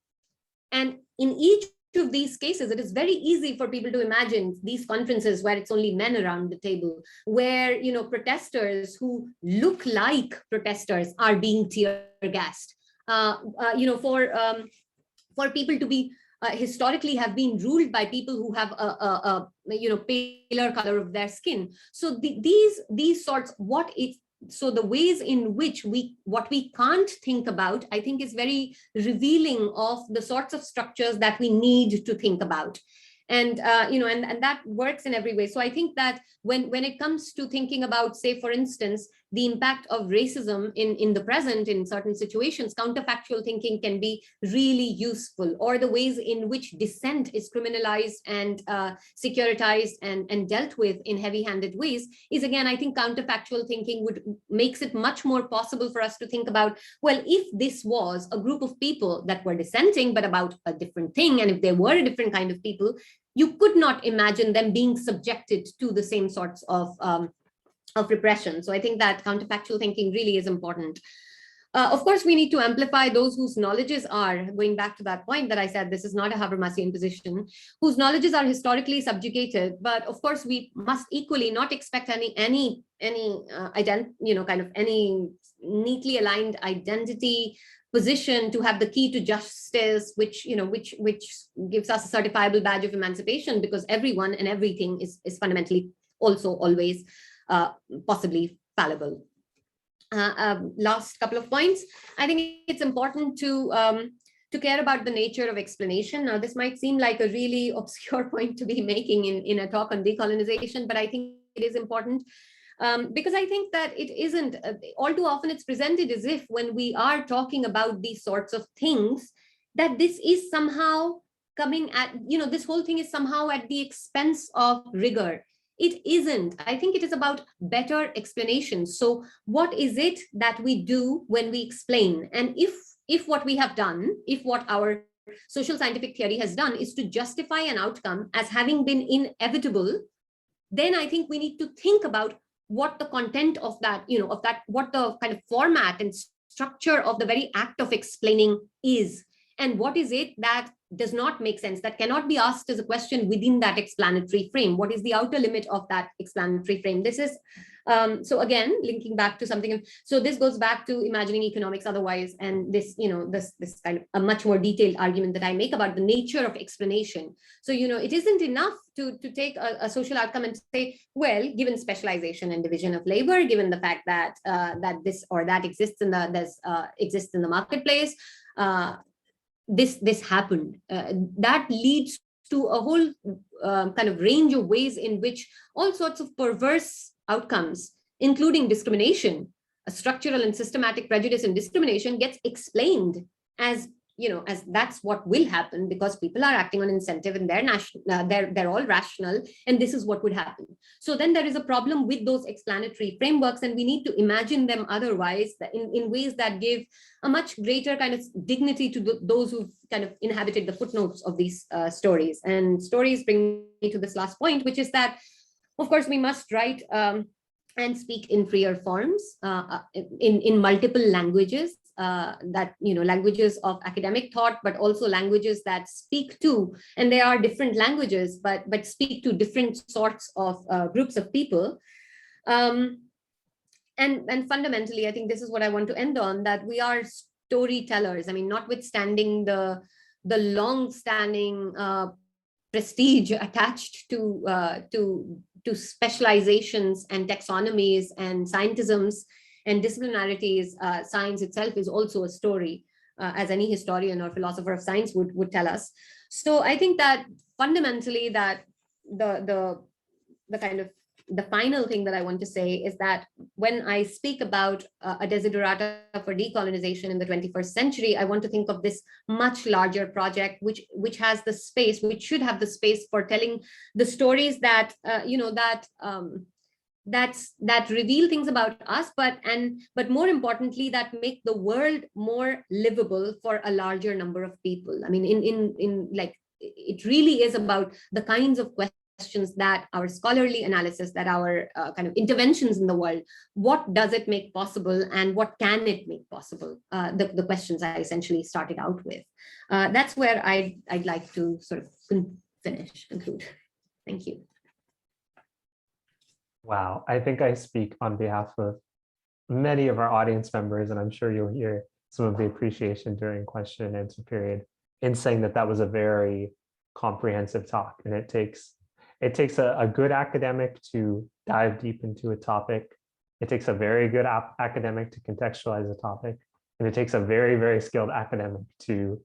B: And in each of these cases, it is very easy for people to imagine these conferences where it's only men around the table, where protesters who look like protesters are being tear gassed. For people to be historically have been ruled by people who have a paler color of their skin. So these sorts, so the ways in which what we can't think about, I think, is very revealing of the sorts of structures that we need to think about. And and that works in every way. So I think that when it comes to thinking about, say, for instance, the impact of racism in the present, in certain situations, counterfactual thinking can be really useful. Or the ways in which dissent is criminalized and securitized and dealt with in heavy-handed ways is, again, I think counterfactual thinking makes it much more possible for us to think about, well, if this was a group of people that were dissenting but about a different thing, and if they were a different kind of people, you could not imagine them being subjected to the same sorts of repression. So I think that counterfactual thinking really is important. Of course, we need to amplify those whose knowledges are, going back to that point that I said, this is not a Habermasian position, whose knowledges are historically subjugated. But of course, we must equally not expect any neatly aligned identity position to have the key to justice, which gives us a certifiable badge of emancipation, because everyone and everything is fundamentally also always possibly fallible. Last couple of points. I think it's important to care about the nature of explanation. Now, this might seem like a really obscure point to be making in a talk on decolonization, but I think it is important. Because I think that it isn't, all too often it's presented as if, when we are talking about these sorts of things, that this is somehow coming at, this whole thing is somehow at the expense of rigor. It isn't. I think it is about better explanation. So what is it that we do when we explain? And if what we have done, if what our social scientific theory has done is to justify an outcome as having been inevitable, then I think we need to think about what the content of that, what the kind of format and structure of the very act of explaining is, and what is it that does not make sense, that cannot be asked as a question within that explanatory frame. What is the outer limit of that explanatory frame? This is So again, linking back to something, so this goes back to imagining economics otherwise, and this, this kind of a much more detailed argument that I make about the nature of explanation. So, it isn't enough to take a social outcome and say, well, given specialization and division of labor, given the fact that that this or that exists in the marketplace, this happened. That leads to a whole kind of range of ways in which all sorts of perverse outcomes, including discrimination, a structural and systematic prejudice and discrimination, gets explained as as that's what will happen because people are acting on incentive and they're all rational, and this is what would happen. So then there is a problem with those explanatory frameworks, and we need to imagine them otherwise, in ways that give a much greater kind of dignity to those who've kind of inhabited the footnotes of these stories. And stories bring me to this last point, which is that, of course, we must write and speak in freer forms, in multiple languages, that languages of academic thought, but also languages that speak to, and they are different languages, but speak to different sorts of groups of people. And fundamentally, I think this is what I want to end on, that we are storytellers. I mean, notwithstanding the long-standing prestige attached to specializations and taxonomies and scientisms and disciplinarities. Science itself is also a story, as any historian or philosopher of science would tell us. So I think that fundamentally that the kind of the final thing that I want to say is that when I speak about a desiderata for decolonization in the 21st century, I want to think of this much larger project, which has the space, which should have the space for telling the stories that that reveal things about us, but more importantly, that make the world more livable for a larger number of people. I mean, in like, it really is about the kinds of questions that our scholarly analysis, that our kind of interventions in the world, what does it make possible and what can it make possible? The questions I essentially started out with. That's where I'd like to sort of conclude. Thank you.
A: Wow, I think I speak on behalf of many of our audience members, and I'm sure you'll hear some of the appreciation during question and answer period in saying that that was a very comprehensive talk, and it takes a good academic to dive deep into a topic. It takes a very good academic to contextualize a topic, and it takes a very, very skilled academic to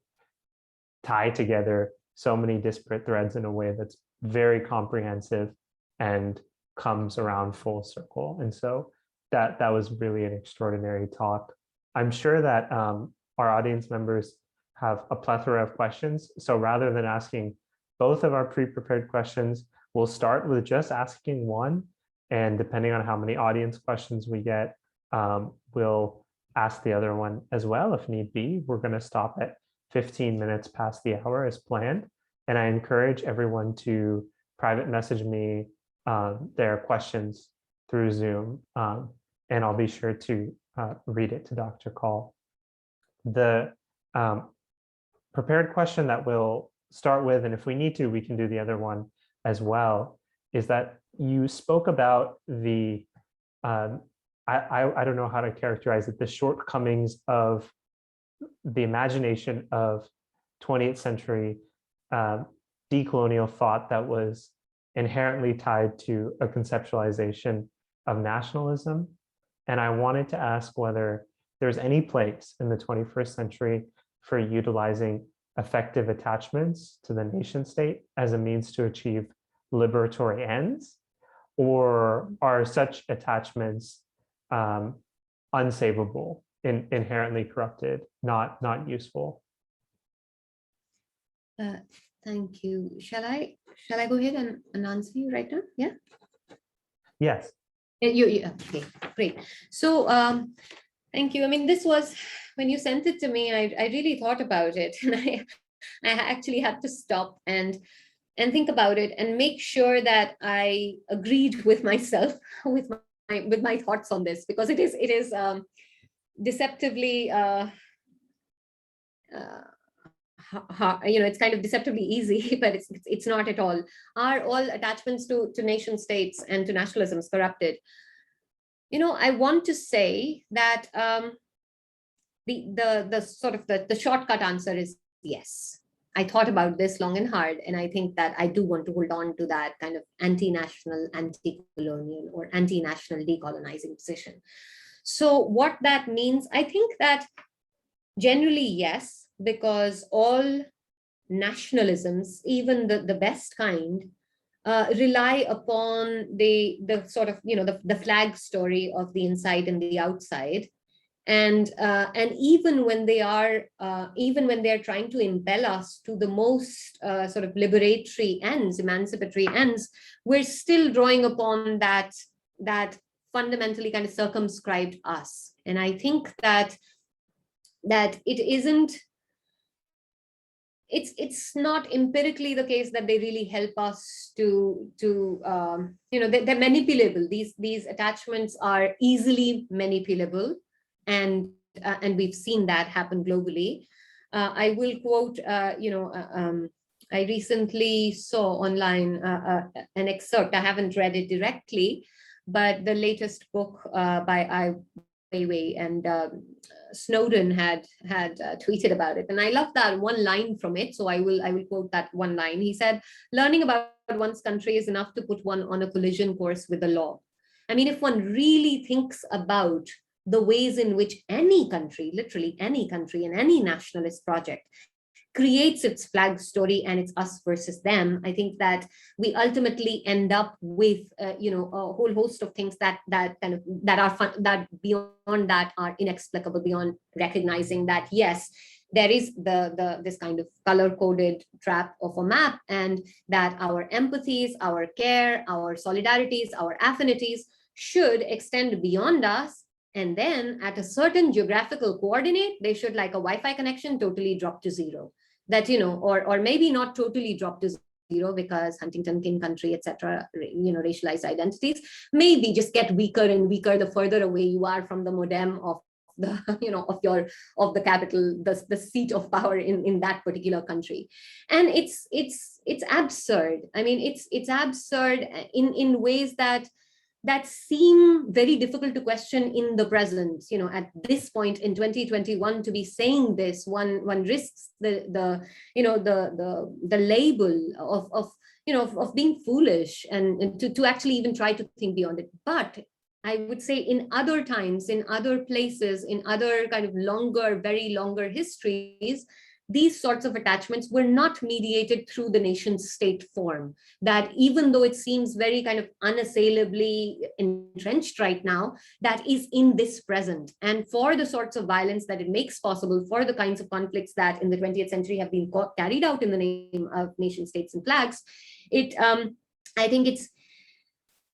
A: tie together so many disparate threads in a way that's very comprehensive and comes around full circle. And so that was really an extraordinary talk. I'm sure that our audience members have a plethora of questions. So rather than asking both of our pre-prepared questions, we'll start with just asking one. And depending on how many audience questions we get, we'll ask the other one as well if need be. We're going to stop at 15 minutes past the hour as planned. And I encourage everyone to private message me their questions through Zoom, and I'll be sure to read it to Dr. Kaul. The prepared question that we'll start with, and if we need to, we can do the other one as well, is that you spoke about the, I don't know how to characterize it, the shortcomings of the imagination of 20th century decolonial thought that was inherently tied to a conceptualization of nationalism. And I wanted to ask whether there's any place in the 21st century for utilizing effective attachments to the nation state as a means to achieve liberatory ends, or are such attachments unsavable, inherently corrupted, not useful?
B: Thank you. Shall I go ahead and answer you right now? Yeah.
A: Yes.
B: Okay, great. So thank you. I mean, this was, when you sent it to me, I really thought about it, and I actually had to stop and think about it and make sure that I agreed with myself with my thoughts on this, because it is deceptively it's kind of deceptively easy, but it's not at all. Are all attachments to nation states and to nationalisms corrupted? I want to say that the sort of the shortcut answer is yes. I thought about this long and hard, and I think that I do want to hold on to that kind of anti-national, anti-colonial, or anti-national decolonizing position. So what that means, I think that generally yes, because all nationalisms, even the best kind, rely upon the sort of the flag story of the inside and the outside, and even when they are trying to impel us to the most sort of liberatory ends, emancipatory ends, we're still drawing upon that fundamentally kind of circumscribed us. And I think that it isn't, it's not empirically the case that they really help us to they're manipulable. These attachments are easily manipulable, and we've seen that happen globally. I will quote I recently saw online an excerpt. I haven't read it directly, but the latest book by Ai Weiwei and Snowden had tweeted about it, and I love that one line from it. So I will quote that one line. He said, "Learning about one's country is enough to put one on a collision course with the law." I mean, if one really thinks about the ways in which any country, literally any country, and any nationalist project creates its flag story and it's us versus them, I think that we ultimately end up with a whole host of things that are fun, that beyond that are inexplicable, beyond recognizing that yes, there is this kind of color-coded trap of a map, and that our empathies, our care, our solidarities, our affinities should extend beyond us. And then at a certain geographical coordinate, they should, like a Wi-Fi connection, totally drop to zero. That, or maybe not totally drop to zero, because Huntington King country, etc., racialized identities maybe just get weaker and weaker the further away you are from the modem of the of the capital, the seat of power in that particular country. And it's absurd. I mean, it's absurd in ways that seem very difficult to question in the present. At this point in 2021, to be saying this, one risks the label of being foolish, and to actually even try to think beyond it. But I would say in other times, in other places, in other kind of very longer histories, these sorts of attachments were not mediated through the nation state form. That even though it seems very kind of unassailably entrenched right now, that is in this present. And for the sorts of violence that it makes possible, for the kinds of conflicts that in the 20th century have been carried out in the name of nation states and flags, I think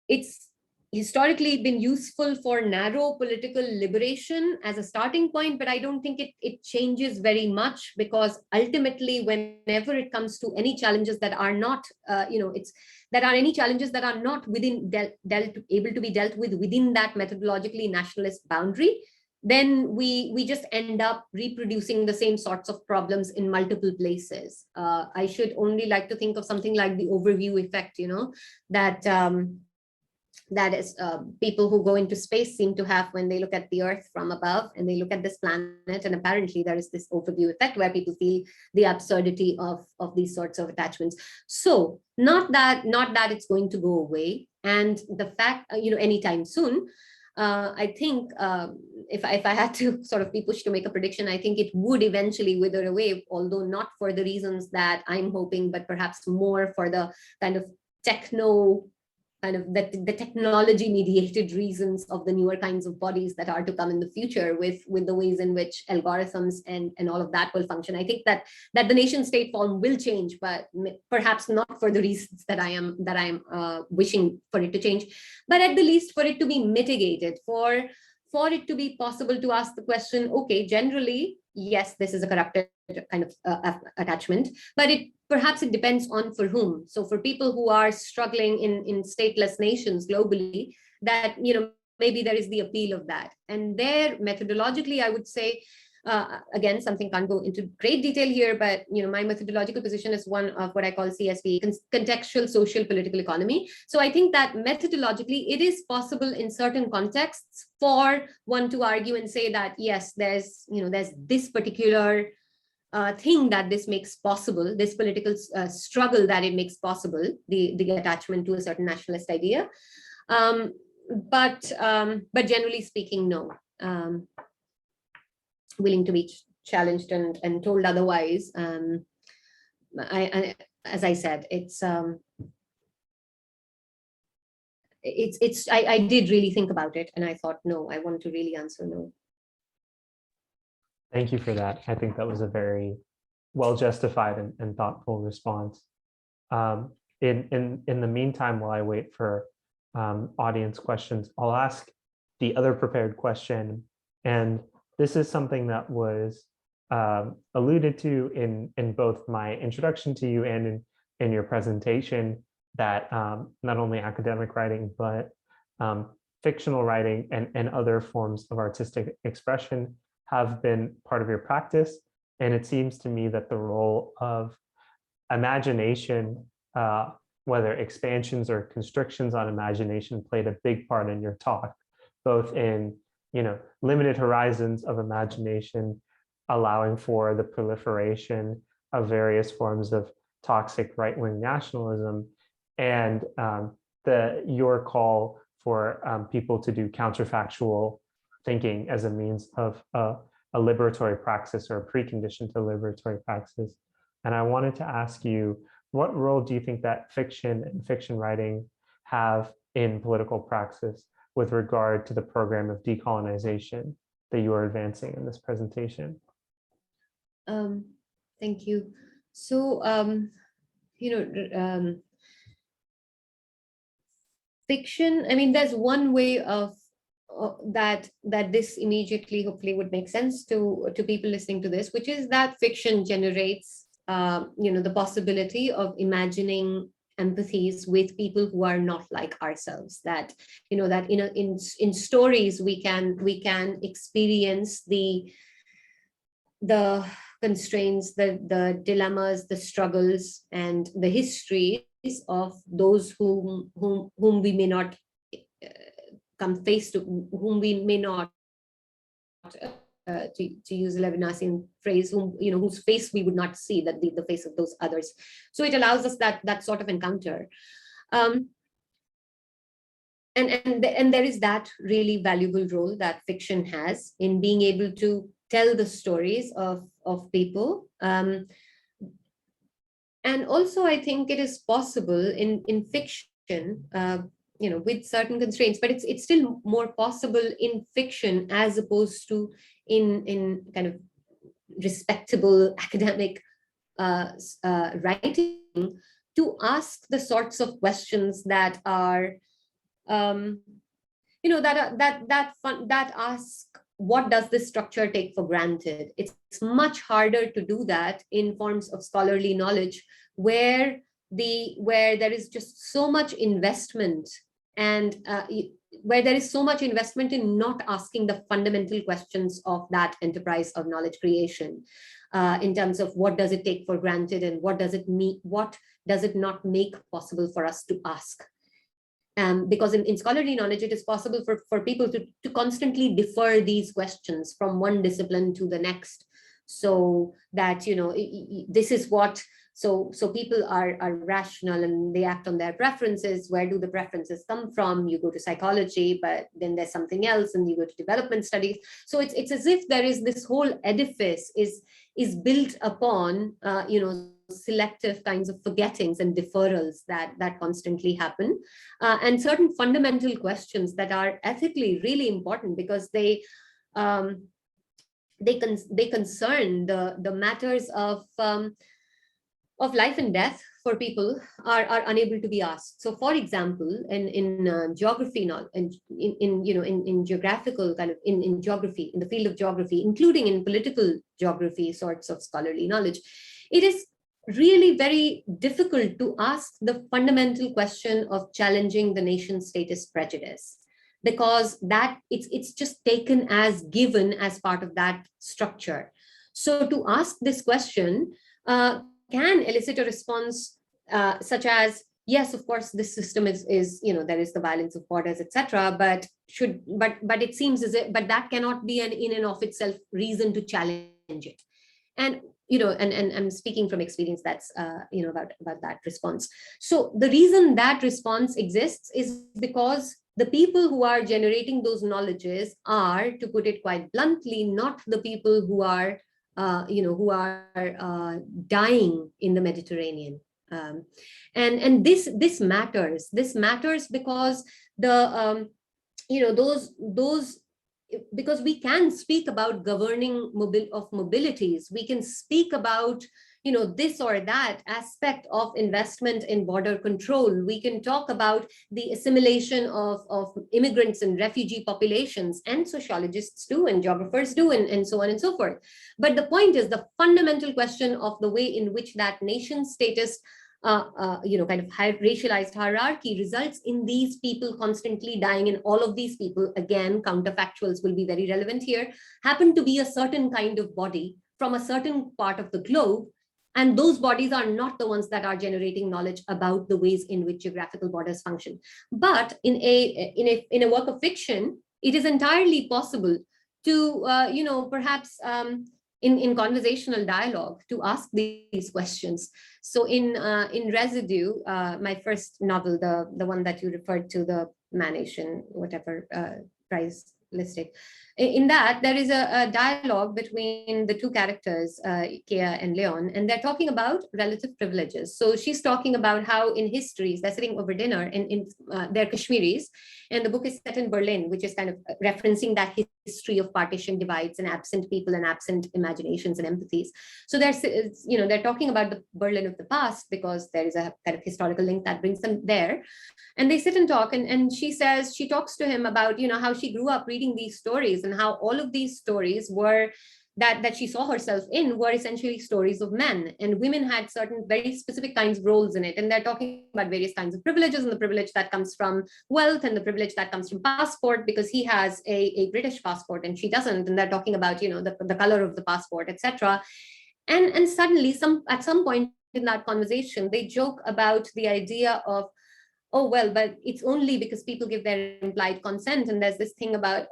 B: it's historically been useful for narrow political liberation as a starting point, but I don't think it changes very much, because ultimately, whenever it comes to any challenges that are not, any challenges that are not able to be dealt with within that methodologically nationalist boundary, then we just end up reproducing the same sorts of problems in multiple places. I should only like to think of something like the overview effect, that is people who go into space seem to have when they look at the Earth from above and they look at this planet, and apparently there is this overview effect where people feel the absurdity of these sorts of attachments. So not that it's going to go away, and the fact anytime soon. I think if I had to sort of be pushed to make a prediction, I think it would eventually wither away, although not for the reasons that I'm hoping, but perhaps more for the kind of the technology mediated reasons of the newer kinds of bodies that are to come in the future, with the ways in which algorithms and all of that will function. I think that the nation state form will change, but perhaps not for the reasons that I am wishing for it to change, but at the least for it to be mitigated, for it to be possible to ask the question, okay, generally, yes, this is a corrupted kind of attachment, but perhaps it depends on for whom. So for people who are struggling in stateless nations globally, that maybe there is the appeal of that. And there, methodologically, I would say Again, something can't go into great detail here, but my methodological position is one of what I call CSP, contextual social political economy. So I think that methodologically it is possible in certain contexts for one to argue and say that yes, there's this particular thing that this makes possible, this political struggle that it makes possible, the attachment to a certain nationalist idea. But generally speaking, no. Willing to be challenged and told otherwise. As I said, I did really think about it, and I thought, no, I want to really answer no.
A: Thank you for that. I think that was a very well justified and thoughtful response. In the meantime, while I wait for audience questions, I'll ask the other prepared question. And this is something that was alluded to in both my introduction to you and in your presentation, that not only academic writing, but fictional writing and other forms of artistic expression have been part of your practice. And it seems to me that the role of imagination, whether expansions or constrictions on imagination, played a big part in your talk, both in limited horizons of imagination, allowing for the proliferation of various forms of toxic right-wing nationalism, and your call for people to do counterfactual thinking as a means of a liberatory praxis or a precondition to liberatory praxis. And I wanted to ask you, what role do you think that fiction and fiction writing have in political praxis with regard to the program of decolonization that you are advancing in this presentation?
B: Thank you. So, fiction, I mean, there's one way of that this immediately hopefully would make sense to people listening to this, which is that fiction generates the possibility of imagining empathies with people who are not like ourselves. That that in stories we can experience the constraints, the dilemmas, the struggles, and the histories of those whom we may not come face to, whom we may not, to use a Levinasian phrase, whose face we would not see, that the face of those others. So it allows us that sort of encounter. And there is that really valuable role that fiction has in being able to tell the stories of people. And also, I think it is possible in fiction, with certain constraints, but it's still more possible in fiction as opposed to in kind of respectable academic writing, to ask the sorts of questions that are, that ask, what does this structure take for granted? It's much harder to do that in forms of scholarly knowledge where there is just so much investment, and where there is so much investment in not asking the fundamental questions of that enterprise of knowledge creation, in terms of what does it take for granted, and what does it mean, what does it not make possible for us to ask. Because in scholarly knowledge, it is possible for people to constantly defer these questions from one discipline to the next, so that this is what, so people are rational and they act on their preferences. Where do the preferences come from? You go to psychology, but then there's something else, and you go to development studies. So it's as if there is this whole edifice is built upon selective kinds of forgettings and deferrals that constantly happen, and certain fundamental questions that are ethically really important, because they concern the matters of life and death for people are unable to be asked. So, for example, in geography, in geographical kind of in geography, in the field of geography, including in political geography sorts of scholarly knowledge, it is really very difficult to ask the fundamental question of challenging the nation status prejudice. because that it's just taken as given as part of that structure. So to ask this question can elicit a response such as, yes, of course, this system is there is the violence of borders, etc. But it seems as if, but that cannot be an in and of itself reason to challenge it. And and I'm speaking from experience that's about that response. So the reason that response exists is because the people who are generating those knowledges are, to put it quite bluntly, not the people who are dying in the Mediterranean. And this matters. This matters because the those because we can speak about governing mobilities. We can speak about this or that aspect of investment in border control. We can talk about the assimilation of immigrants and refugee populations, and sociologists do, and geographers do, and so on and so forth. But the point is, the fundamental question of the way in which that nation status kind of racialized hierarchy results in these people constantly dying, and all of these people, again, counterfactuals will be very relevant here, happen to be a certain kind of body from a certain part of the globe, and those bodies are not the ones that are generating knowledge about the ways in which geographical borders function. But in a work of fiction, it is entirely possible to perhaps in conversational dialogue to ask these questions. So in Residue, my first novel, the one that you referred to, the Manation, whatever prize listed, in that there is a dialogue between the two characters, Kea and Leon, and they're talking about relative privileges. So she's talking about how in histories, they're sitting over dinner, and they're Kashmiris, and the book is set in Berlin, which is kind of referencing that history of partition, divides, and absent people and absent imaginations and empathies. So they're talking about the Berlin of the past because there is a kind of historical link that brings them there. And they sit and talk, and she talks to him about how she grew up reading these stories, and how all of these stories were that she saw herself in were essentially stories of men, and women had certain very specific kinds of roles in it. And they're talking about various kinds of privileges, and the privilege that comes from wealth, and the privilege that comes from passport, because he has a British passport and she doesn't, and they're talking about the color of the passport, etc. And suddenly at some point in that conversation, they joke about the idea of, oh, well, but it's only because people give their implied consent. And there's this thing about,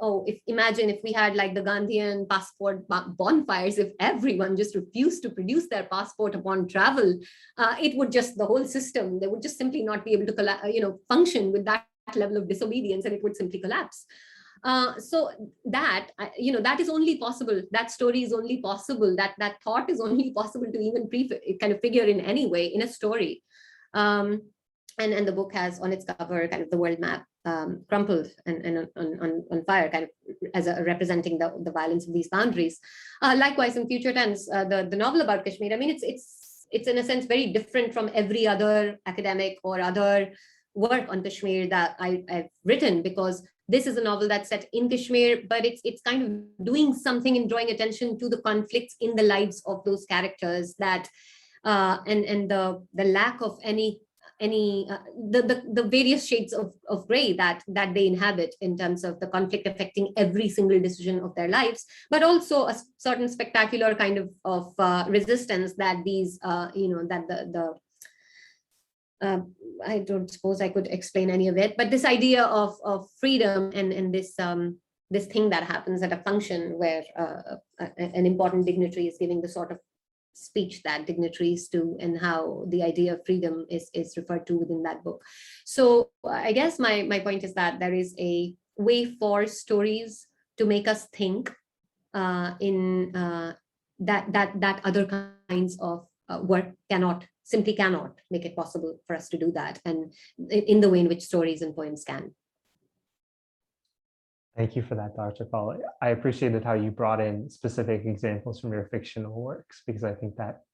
B: imagine if we had like the Gandhian passport bonfires, if everyone just refused to produce their passport upon travel, it would just, the whole system, they would just simply not be able to function with that level of disobedience, and it would simply collapse. So that is only possible, that story is only possible, that thought is only possible to even kind of figure in any way in a story. And the book has on its cover kind of the world map crumpled and on fire, kind of as representing the violence of these boundaries. Likewise, in Future Tense, the novel about Kashmir, I mean, it's in a sense very different from every other academic or other work on Kashmir that I've written, because this is a novel that's set in Kashmir, but it's kind of doing something in drawing attention to the conflicts in the lives of those characters, that and the lack of any the various shades of gray that they inhabit in terms of the conflict affecting every single decision of their lives, but also a certain spectacular kind of resistance that these I don't suppose I could explain any of it, but this idea of freedom and this thing that happens at a function where an important dignitary is giving the sort of speech that dignitaries do, and how the idea of freedom is referred to within that book. So I guess my point is that there is a way for stories to make us think in that other kinds of work simply cannot make it possible for us to do that, and in the way in which stories and poems can.
A: Thank you for that, Dr. Kaul. I appreciated how you brought in specific examples from your fictional works, because I think that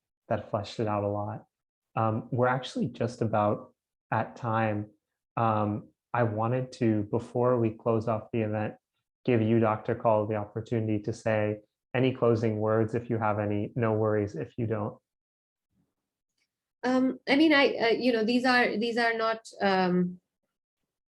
A: fleshed it out a lot. We're actually just about at time. I wanted to, before we close off the event, give you, Dr. Kaul, the opportunity to say any closing words if you have any. No worries if you don't.
B: I mean, these are not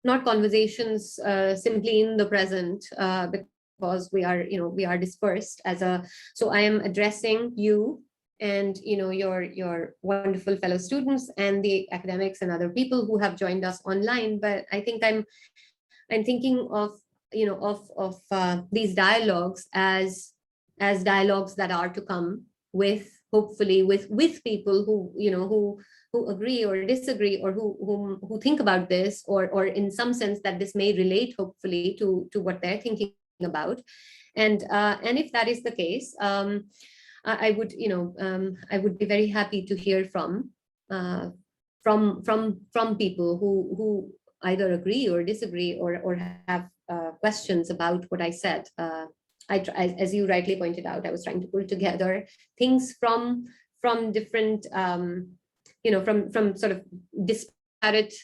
B: not conversations simply in the present, because we are dispersed as a. So I am addressing you and your wonderful fellow students and the academics and other people who have joined us online. But I think I'm thinking of these dialogues as dialogues that are to come, with hopefully with people who agree or disagree, or who think about this, or in some sense that this may relate hopefully to what they're thinking about. And if that is the case, I would I would be very happy to hear from people who either agree or disagree, or have questions about what I said. As you rightly pointed out, I was trying to pull together things from different, from sort of disparate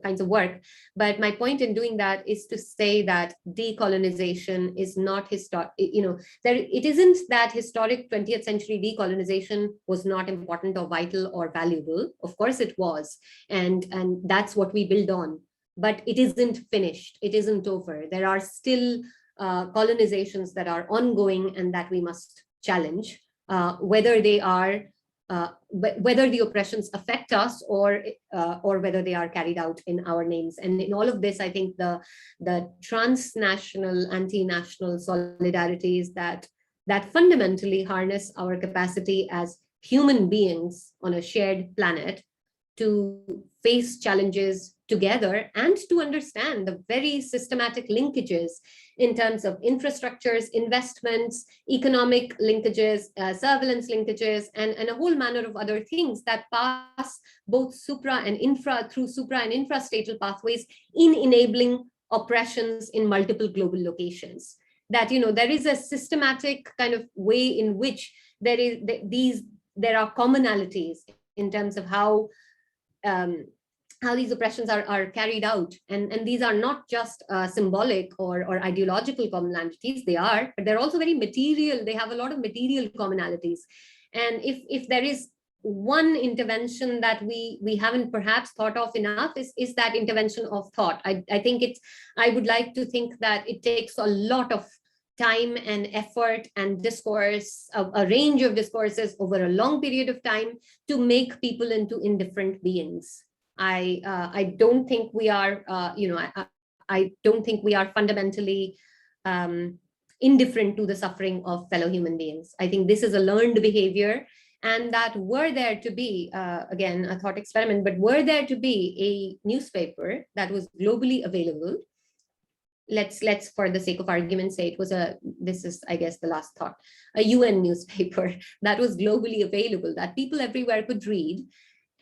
B: kinds of work. But my point in doing that is to say that decolonization is not historic. It isn't that historic 20th century decolonization was not important or vital or valuable. Of course it was, and that's what we build on. But it isn't finished. It isn't over. There are still colonizations that are ongoing and that we must challenge, whether they are whether the oppressions affect us, or whether they are carried out in our names. And in all of this, I think the transnational, anti-national solidarities that fundamentally harness our capacity as human beings on a shared planet to face challenges together, and to understand the very systematic linkages in terms of infrastructures, investments, economic linkages, surveillance linkages, and a whole manner of other things that pass both supra and infra, through supra and infrastatal pathways, in enabling oppressions in multiple global locations. That there is a systematic kind of way in which there are commonalities in terms of how these oppressions are carried out. And these are not just symbolic or ideological commonalities. They are, but they're also very material. They have a lot of material commonalities. And if there is one intervention that we haven't perhaps thought of enough, is that intervention of thought. I would like to think that it takes a lot of time and effort and discourse, a range of discourses over a long period of time, to make people into indifferent beings. I don't think we are, I don't think we are fundamentally indifferent to the suffering of fellow human beings. I think this is a learned behavior, and that were there to be, again, a thought experiment, but were there to be a newspaper that was globally available, let's for the sake of argument say it was this is, I guess, the last thought, a UN newspaper that was globally available, that people everywhere could read,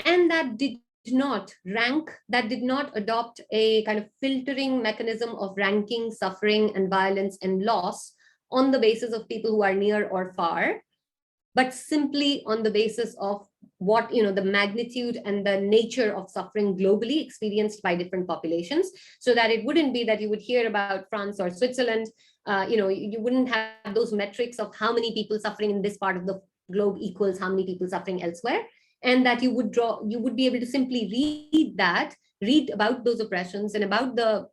B: and that did not rank, that did not adopt a kind of filtering mechanism of ranking suffering and violence and loss on the basis of people who are near or far, but simply on the basis of what, the magnitude and the nature of suffering globally experienced by different populations, so that it wouldn't be that you would hear about France or Switzerland, you wouldn't have those metrics of how many people suffering in this part of the globe equals how many people suffering elsewhere, and that you would be able to simply read about those oppressions and about the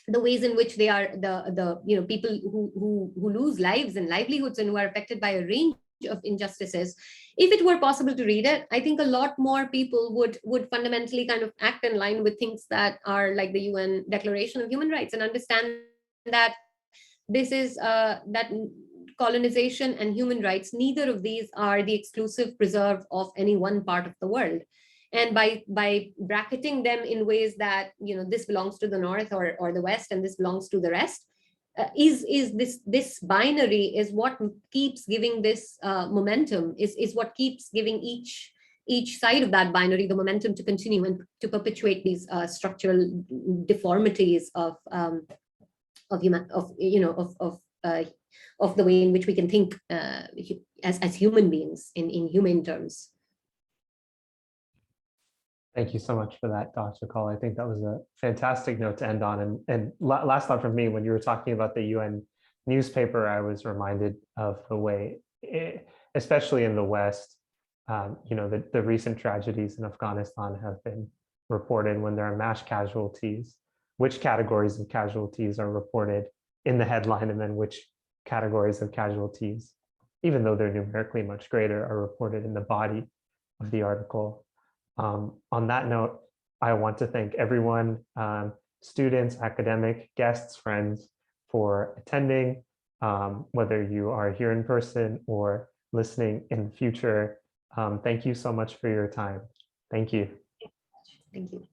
B: ways in which they are the people who lose lives and livelihoods and who are affected by a range of injustices. If it were possible to read it, I think a lot more people would fundamentally kind of act in line with things that are like the UN Declaration of Human Rights, and understand that this is that colonization and human rights, neither of these are the exclusive preserve of any one part of the world. And by bracketing them in ways that this belongs to the North or the West and this belongs to the rest, is this binary is what keeps giving this momentum, is what keeps giving each side of that binary the momentum to continue and to perpetuate these structural deformities of the way in which we can think as human beings in humane terms.
A: Thank you so much for that, Dr. Kaul. I think that was a fantastic note to end on. And last thought from me, when you were talking about the UN newspaper, I was reminded of the way, especially in the West, the recent tragedies in Afghanistan have been reported when there are mass casualties. which categories of casualties are reported in the headline, and then which categories of casualties, even though they're numerically much greater, are reported in the body of the article. On that note, I want to thank everyone, students, academic, guests, friends, for attending, whether you are here in person or listening in the future. Thank you so much for your time. Thank you.
B: Thank you.